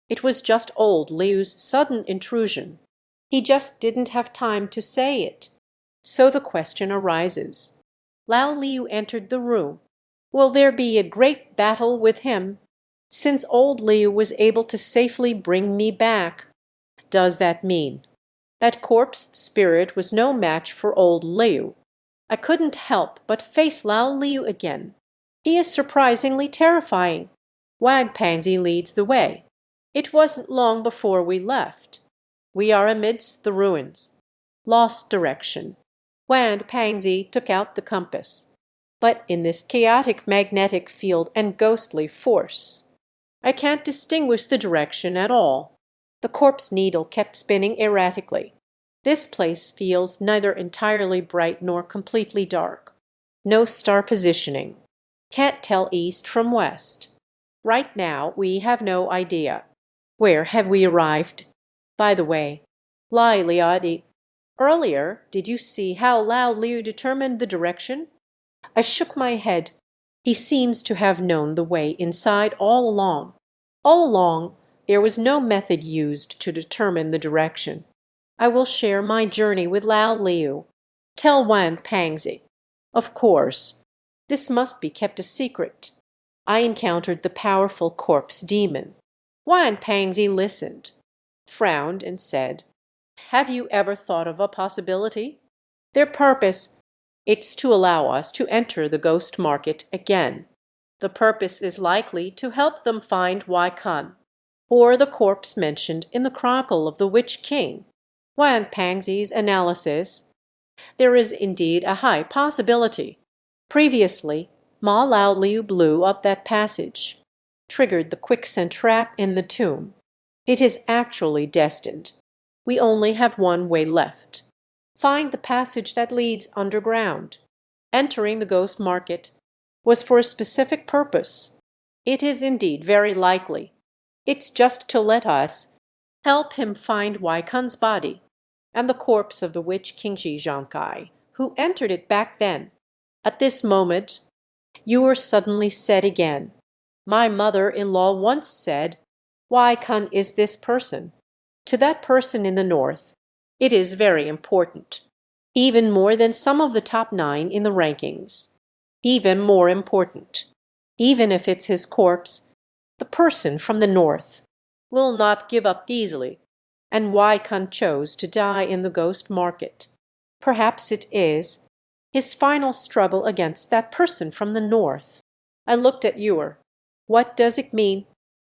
It was just old Liu's sudden intrusion. He just didn't have time to say it. So the question arises. Lao Liu entered the room. Will there be a great battle with him? Since old Liu was able to safely bring me back, does that mean that corpse spirit was no match for old Liu? I couldn't help but face Lao Liu again. He is surprisingly terrifying. Wang Pansy leads the way. It wasn't long before we left. We are amidst the ruins. Lost direction. Wang Pansy took out the compass. But in this chaotic magnetic field and ghostly force, I can't distinguish the direction at all. The corpse needle kept spinning erratically. This place feels neither entirely bright nor completely dark. No star positioning. Can't tell east from west. Right now, we have no idea. Where have we arrived? By the way, Lai Liadi, earlier, did you see how Lao Liu determined the direction? I shook my head. He seems to have known the way inside all along. All along, there was no method used to determine the direction. I will share my journey with Lao Liu. Tell Wang Pangzi. Of course, this must be kept a secret. I encountered the powerful corpse demon. Wang Pangzi listened, frowned, and said, "Have you ever thought of a possibility? Their purpose, it's to allow us to enter the ghost market again. The purpose is likely to help them find Wai Kun, or the corpse mentioned in the Chronicle of the Witch King." Wang Pangzi's analysis. There is indeed a high possibility. Previously, Ma Lao Liu blew up that passage, triggered the quicksand trap in the tomb. It is actually destined. We only have one way left. Find the passage that leads underground. Entering the ghost market was for a specific purpose. It is indeed very likely. It's just to let us help him find Wai Kun's body and the corpse of the witch Xiangxi, who entered it back then. At this moment, Yor suddenly said again, "My mother-in-law once said, Wai Kun is this person. To that person in the north, it is very important. Even more than some of the top 9 in the rankings. Even more important. Even if it's his corpse, the person from the north will not give up easily. And Wai Kun chose to die in the ghost market. Perhaps it is his final struggle against that person from the north." I looked at Yor. What does it mean?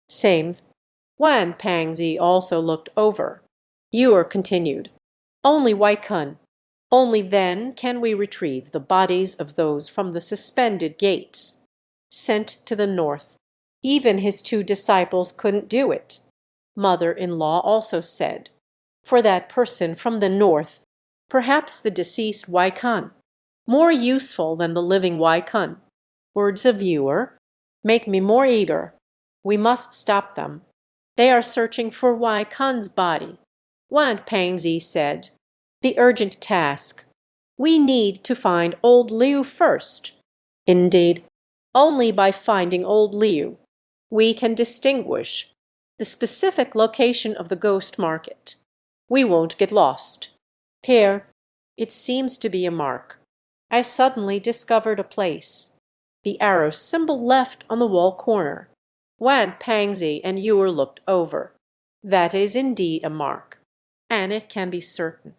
Same. Wan Pangzi also looked over. Yor continued. Only Wai Kun. Only then can we retrieve the bodies of those from the suspended gates. Sent to the north. Even his 2 disciples couldn't do it. Mother-in-law also said, for that person from the north, perhaps the deceased Wai Kun, more useful than the living Wai Kun. Words of Yor make me more eager. We must stop them. They are searching for Wai Kun's body. Wang Pangzi said, the urgent task. We need to find old Liu first. Indeed, only by finding old Liu we can distinguish the specific location of the ghost market. We won't get lost. Here, it seems to be a mark. I suddenly discovered a place. The arrow symbol left on the wall corner. Wang Pangzi and Yor looked over. That is indeed a mark. And it can be certain.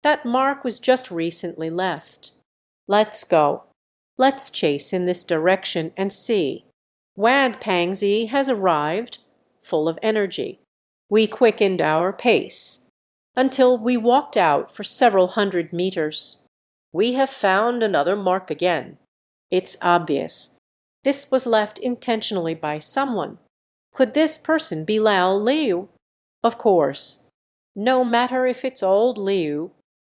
That mark was just recently left. Let's go. Let's chase in this direction and see. Wang Pangzi has arrived, full of energy. We quickened our pace until we walked out for several hundred meters. We have found another mark again. It's obvious. This was left intentionally by someone. Could this person be Lao Liu? Of course. No matter if it's old Liu,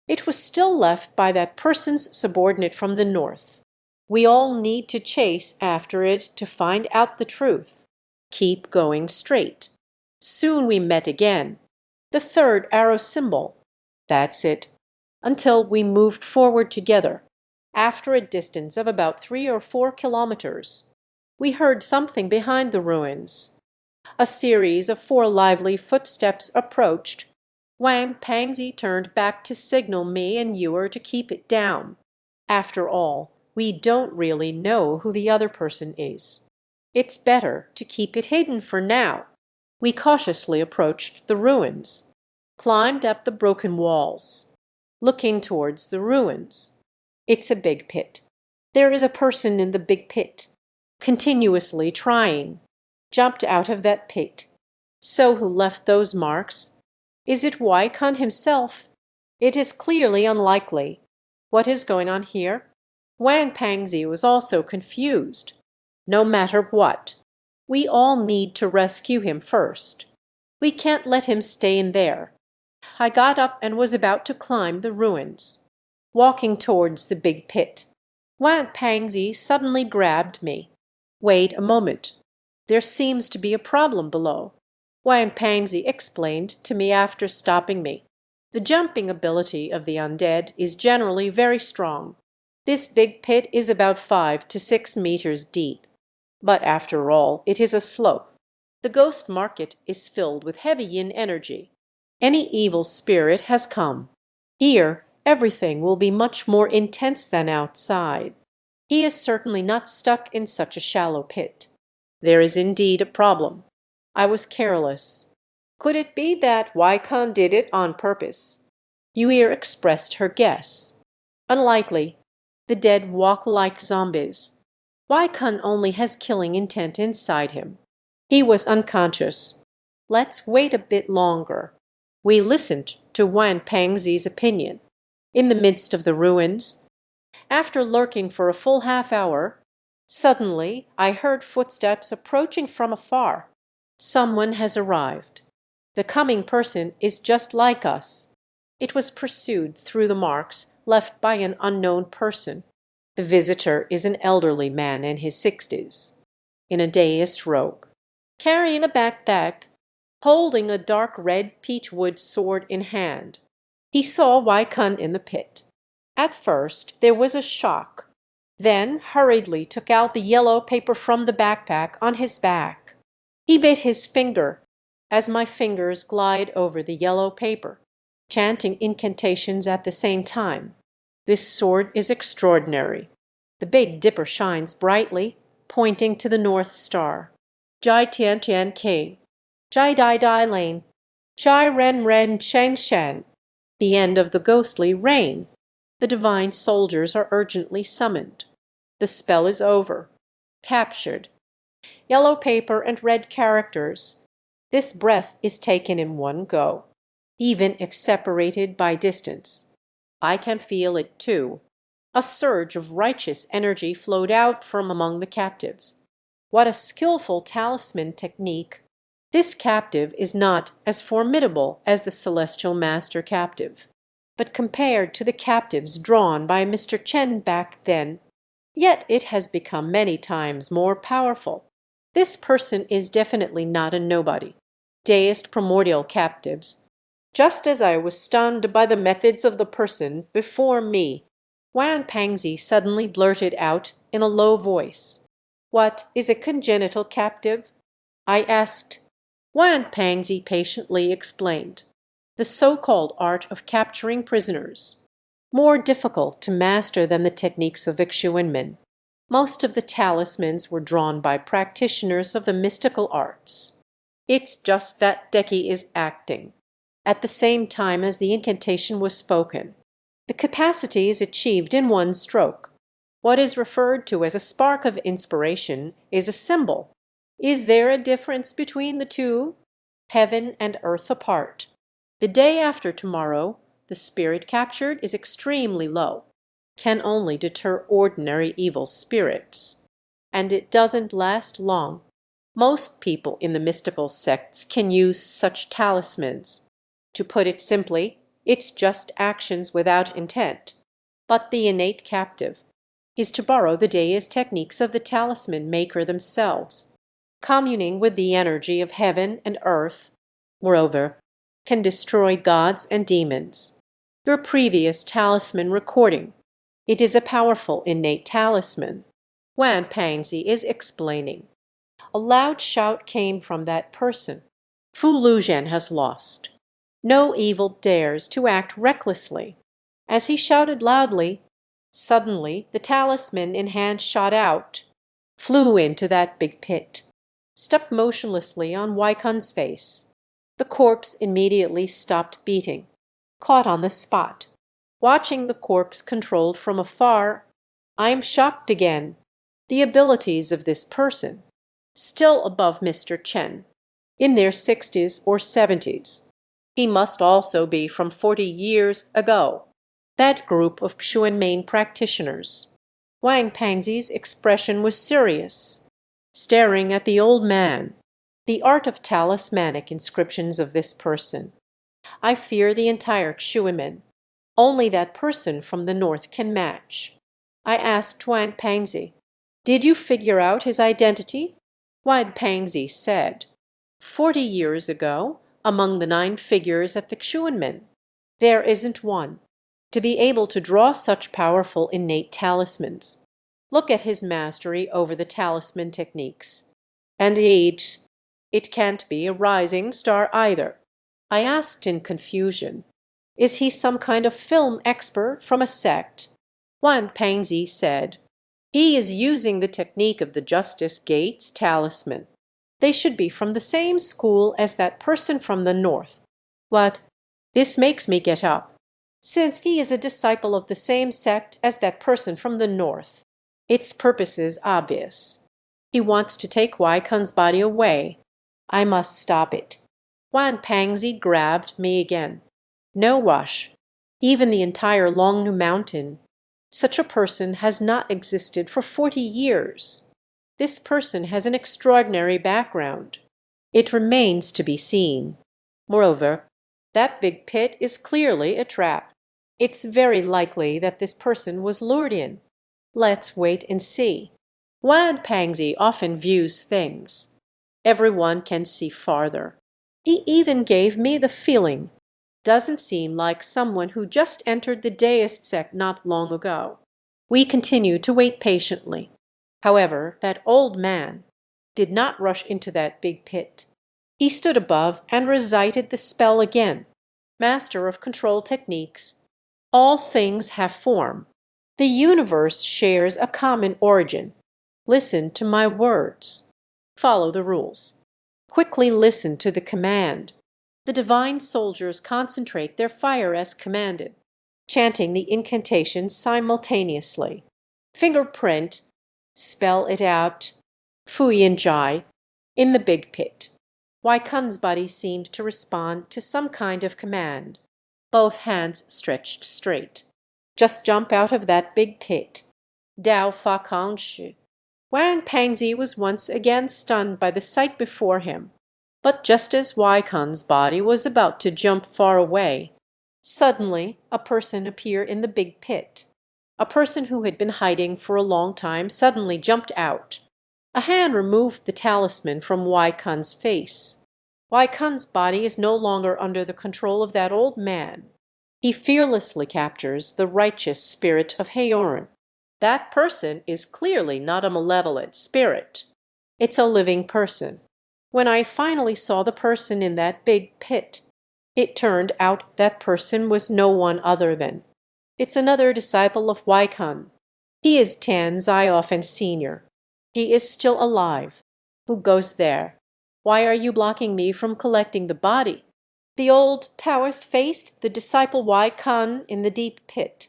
it was still left by that person's subordinate from the north. We all need to chase after it to find out the truth. Keep going straight. Soon we met again. The third arrow symbol. That's it. Until we moved forward together. After a distance of about 3 or 4 kilometers, we heard something behind the ruins. A series of 4 lively footsteps approached. Wang Pangzi turned back to signal me and Ewer to keep it down. After all, we don't really know who the other person is. It's better to keep it hidden for now. We cautiously approached the ruins, climbed up the broken walls, looking towards the ruins. It's a big pit. There is a person in the big pit, continuously trying. Jumped out of that pit. So who left those marks? Is it Wai Kun himself? It is clearly unlikely. What is going on here? Wang Pangzi was also confused. No matter what, we all need to rescue him first. We can't let him stay in there. I got up and was about to climb the ruins, walking towards the big pit. Wang Pangzi suddenly grabbed me. Wait a moment. There seems to be a problem below. Wang Pangzi explained to me after stopping me. The jumping ability of the undead is generally very strong. This big pit is about 5 to 6 meters deep. But after all, it is a slope. The ghost market is filled with heavy yin energy. Any evil spirit has come. Here, everything will be much more intense than outside. He is certainly not stuck in such a shallow pit. There is indeed a problem. I was careless. Could it be that Wai Kun did it on purpose? Yuir expressed her guess. Unlikely. The dead walk like zombies. Wai Kun only has killing intent inside him. He was unconscious. Let's wait a bit longer. We listened to Wang Pangzi's opinion. In the midst of the ruins, after lurking for a full half-hour, suddenly I heard footsteps approaching from afar. Someone has arrived. The coming person is just like us. It was pursued through the marks left by an unknown person. The visitor is an elderly man in his 60s, in a dazed robe, carrying a backpack, holding a dark red peachwood sword in hand. He saw Wai Kun in the pit. At first there was a shock, then hurriedly took out the yellow paper from the backpack on his back. He bit his finger as my fingers glide over the yellow paper, chanting incantations at the same time. This sword is extraordinary. The Big Dipper shines brightly, pointing to the North Star. Jai Tian Tian King, Jai Dai Dai Lane, Jai Ren Ren Sheng Shen. The end of the ghostly reign. The divine soldiers are urgently summoned. The spell is over. Captured. Yellow paper and red characters. This breath is taken in one go, even if separated by distance. I can feel it too. A surge of righteous energy flowed out from among the captives. What a skillful talisman technique! This captive is not as formidable as the celestial master captive, but compared to the captives drawn by Mr. Chen back then, yet it has become many times more powerful. This person is definitely not a nobody. Deist primordial captives. Just as I was stunned by the methods of the person before me, Wang Pangzi suddenly blurted out in a low voice, "What is a congenital captive?" I asked. Wang Pangzi patiently explained. The so-called art of capturing prisoners. More difficult to master than the techniques of Xiangxi. Most of the talismans were drawn by practitioners of the mystical arts. It's just that Deki is acting at the same time as the incantation was spoken. The capacity is achieved in one stroke. What is referred to as a spark of inspiration is a symbol. Is there a difference between the two? Heaven and earth apart. The day after tomorrow, the spirit captured is extremely low, can only deter ordinary evil spirits. And it doesn't last long. Most people in the mystical sects can use such talismans. To put it simply, it's just actions without intent. But the innate captive is, to borrow the deist techniques of the talisman maker themselves, communing with the energy of heaven and earth. Moreover, can destroy gods and demons. Your previous talisman recording. It is a powerful innate talisman. Xiangxi is explaining. A loud shout came from that person. Fu Luzhen has lost. No evil dares to act recklessly. As he shouted loudly, suddenly the talisman in hand shot out, flew into that big pit, stuck motionlessly on Waikun's face. The corpse immediately stopped beating, caught on the spot. Watching the corpse controlled from afar, I am shocked again. The abilities of this person, still above Mr. Chen, in their 60s or 70s. He must also be from 40 years ago. That group of Xuanmain practitioners. Xiangxi's expression was serious, staring at the old man. The art of talismanic inscriptions of this person. I fear the entire Xuanmen. Only that person from the north can match. I asked Xiangxi, "Did you figure out his identity?" Xiangxi said, 40 years ago, among the 9 figures at the Xuanmen, there isn't one. To be able to draw such powerful innate talismans. Look at his mastery over the talisman techniques. And age. It can't be a rising star either. I asked in confusion, is he some kind of film expert from a sect? Xiangxi said, he is using the technique of the Justice Gates talisman. They should be from the same school as that person from the north. What? This makes me get up. Since he is a disciple of the same sect as that person from the north, its purpose is obvious. He wants to take Waikun's body away. I must stop it. Xiangxi grabbed me again. No rush. Even the entire Longnu Mountain. Such a person has not existed for 40 years. This person has an extraordinary background. It remains to be seen. Moreover, that big pit is clearly a trap. It's very likely that this person was lured in. Let's wait and see. Xiangxi often views things. Everyone can see farther. He even gave me the feeling. Doesn't seem like someone who just entered the deist sect not long ago. We continue to wait patiently. However, that old man did not rush into that big pit. He stood above and recited the spell again. Master of control techniques. All things have form. The universe shares a common origin. Listen to my words. Follow the rules. Quickly listen to the command. The divine soldiers concentrate their fire as commanded, chanting the incantation simultaneously. Fingerprint. Spell it out. Fuyanjai. In the big pit. Waikun's body seemed to respond to some kind of command. Both hands stretched straight. Just jump out of that big pit. Dao fa kangshi. Xiangxi was once again stunned by the sight before him. But just as Waikun's body was about to jump far away, suddenly a person appeared in the big pit. A person who had been hiding for a long time suddenly jumped out. A hand removed the talisman from Waikun's face. Waikun's body is no longer under the control of that old man. He fearlessly captures the righteous spirit of Heoran. That person is clearly not a malevolent spirit. It's a living person. When I finally saw the person in that big pit, it turned out that person was no one other than. It's another disciple of Waikun. He is Tan Ziofen Sr. He is still alive. Who goes there? Why are you blocking me from collecting the body? The old Taoist faced the disciple Waikun in the deep pit,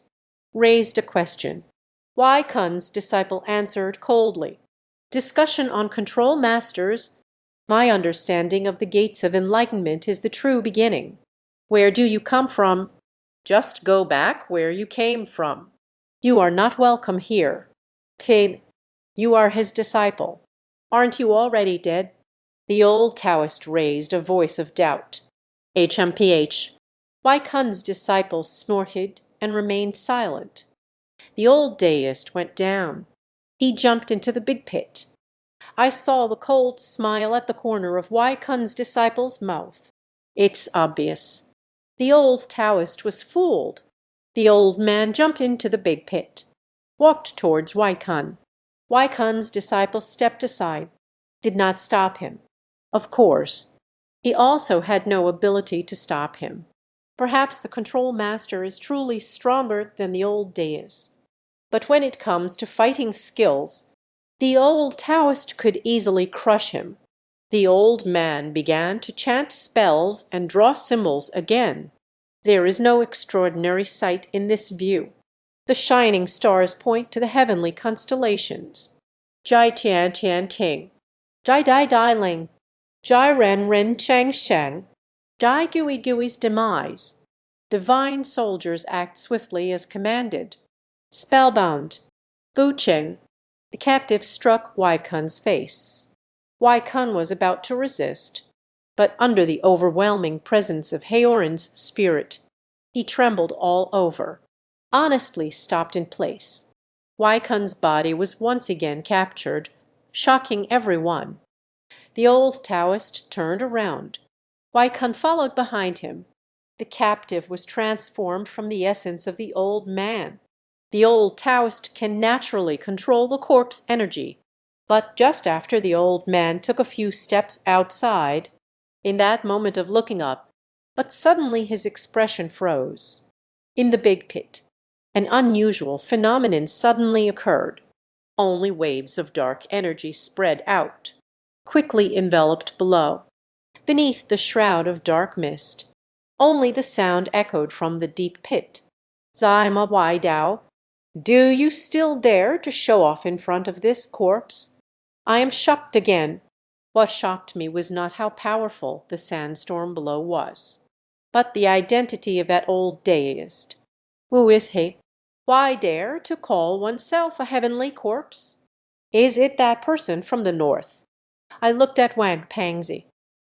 raised a question. Waikun's disciple answered coldly. Discussion on control masters. My understanding of the gates of enlightenment is the true beginning. Where do you come from? Just go back where you came from. You are not welcome here. Kid, you are his disciple. Aren't you already dead? The old Taoist raised a voice of doubt. HMPH. Wai Kun's disciples snorted and remained silent. The old deist went down. He jumped into the big pit. I saw the cold smile at the corner of Wai Kun's disciple's mouth. It's obvious. The old Taoist was fooled. The old man jumped into the big pit, walked towards Wai Kun. Wai Kun's disciple stepped aside, did not stop him. Of course, he also had no ability to stop him. Perhaps the control master is truly stronger than the old deist. But when it comes to fighting skills, the old Taoist could easily crush him. The old man began to chant spells and draw symbols again. There is no extraordinary sight in this view. The shining stars point to the heavenly constellations. Jai Tian Tian Ting, Jai Dai Dai Ling, Jai Ren Ren Chang Sheng, Jai Gui Gui's demise. Divine soldiers act swiftly as commanded. Spellbound, Bu Cheng. The captive struck Wai Kun's face. Wai Kun was about to resist, but under the overwhelming presence of Heoran's spirit, he trembled all over, honestly stopped in place. Wai Kun's body was once again captured, shocking everyone. The old Taoist turned around. Wai Kun followed behind him. The captive was transformed from the essence of the old man. The old Taoist can naturally control the corpse energy, but just after the old man took a few steps outside, in that moment of looking up, but suddenly his expression froze. In the big pit, an unusual phenomenon suddenly occurred. Only waves of dark energy spread out, quickly enveloped below. Beneath the shroud of dark mist, only the sound echoed from the deep pit. Zai Ma Wai Dao, do you still dare to show off in front of this corpse? I am shocked again. What shocked me was not how powerful the sandstorm below was, but the identity of that old deist. Who is he? Why dare to call oneself a heavenly corpse? Is it that person from the north? I looked at Wang Pangzi.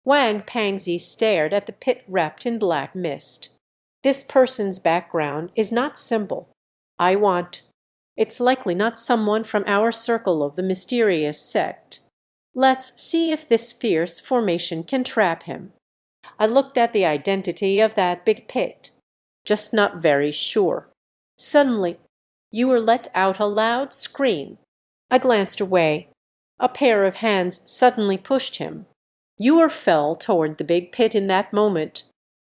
Wang Pangzi stared at the pit wrapped in black mist. This person's background is not simple. It's likely not someone from our circle of the mysterious sect. Let's see if this fierce formation can trap him. I looked at the identity of that big pit. Just not very sure. Suddenly, Ewer let out a loud scream. I glanced away. A pair of hands suddenly pushed him. Ewer fell toward the big pit in that moment.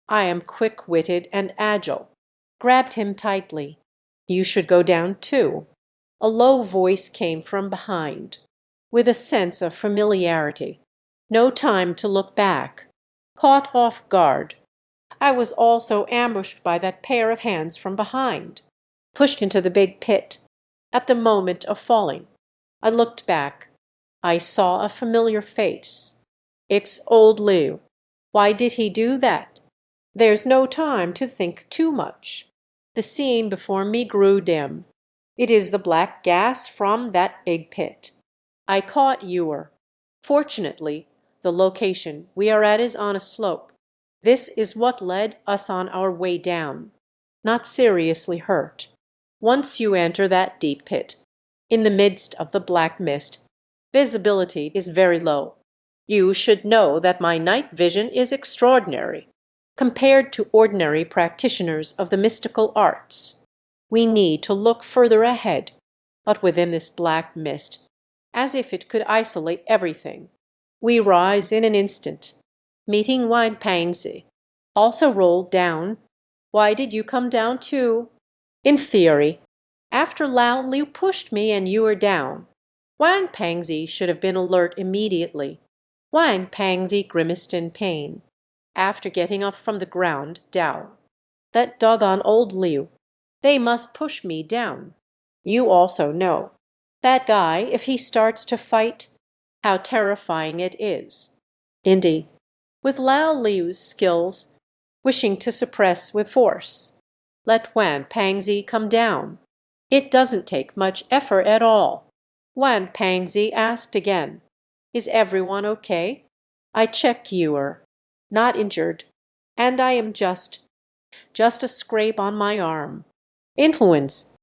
I am quick-witted and agile. Grabbed him tightly. You should go down too. A low voice came from behind, with a sense of familiarity. No time to look back. Caught off guard. I was also ambushed by that pair of hands from behind. Pushed into the big pit. At the moment of falling, I looked back. I saw a familiar face. It's old Liu. Why did he do that? There's no time to think too much. The scene before me grew dim. It is the black gas from that big pit. I caught Ewer. Fortunately, the location we are at is on a slope. This is what led us on our way down. Not seriously hurt. Once you enter that deep pit, in the midst of the black mist, visibility is very low. You should know that my night vision is extraordinary, compared to ordinary practitioners of the mystical arts. We need to look further ahead, but within this black mist, as if it could isolate everything. We rise in an instant, meeting Wang Pangzi. Also rolled down. Why did you come down too? In theory, after Lao Liu pushed me and you were down, Wang Pangzi should have been alert immediately. Wang Pangzi grimaced in pain. After getting up from the ground, Dao. That doggone old Liu. They must push me down. You also know. That guy, if he starts to fight, how terrifying it is. Indeed, with Lao Liu's skills, wishing to suppress with force. Let Wang Pangzi come down. It doesn't take much effort at all. Wang Pangzi asked again. Is everyone okay? I checked Ewer. Not injured. And I am just. just a scrape on my arm. Influence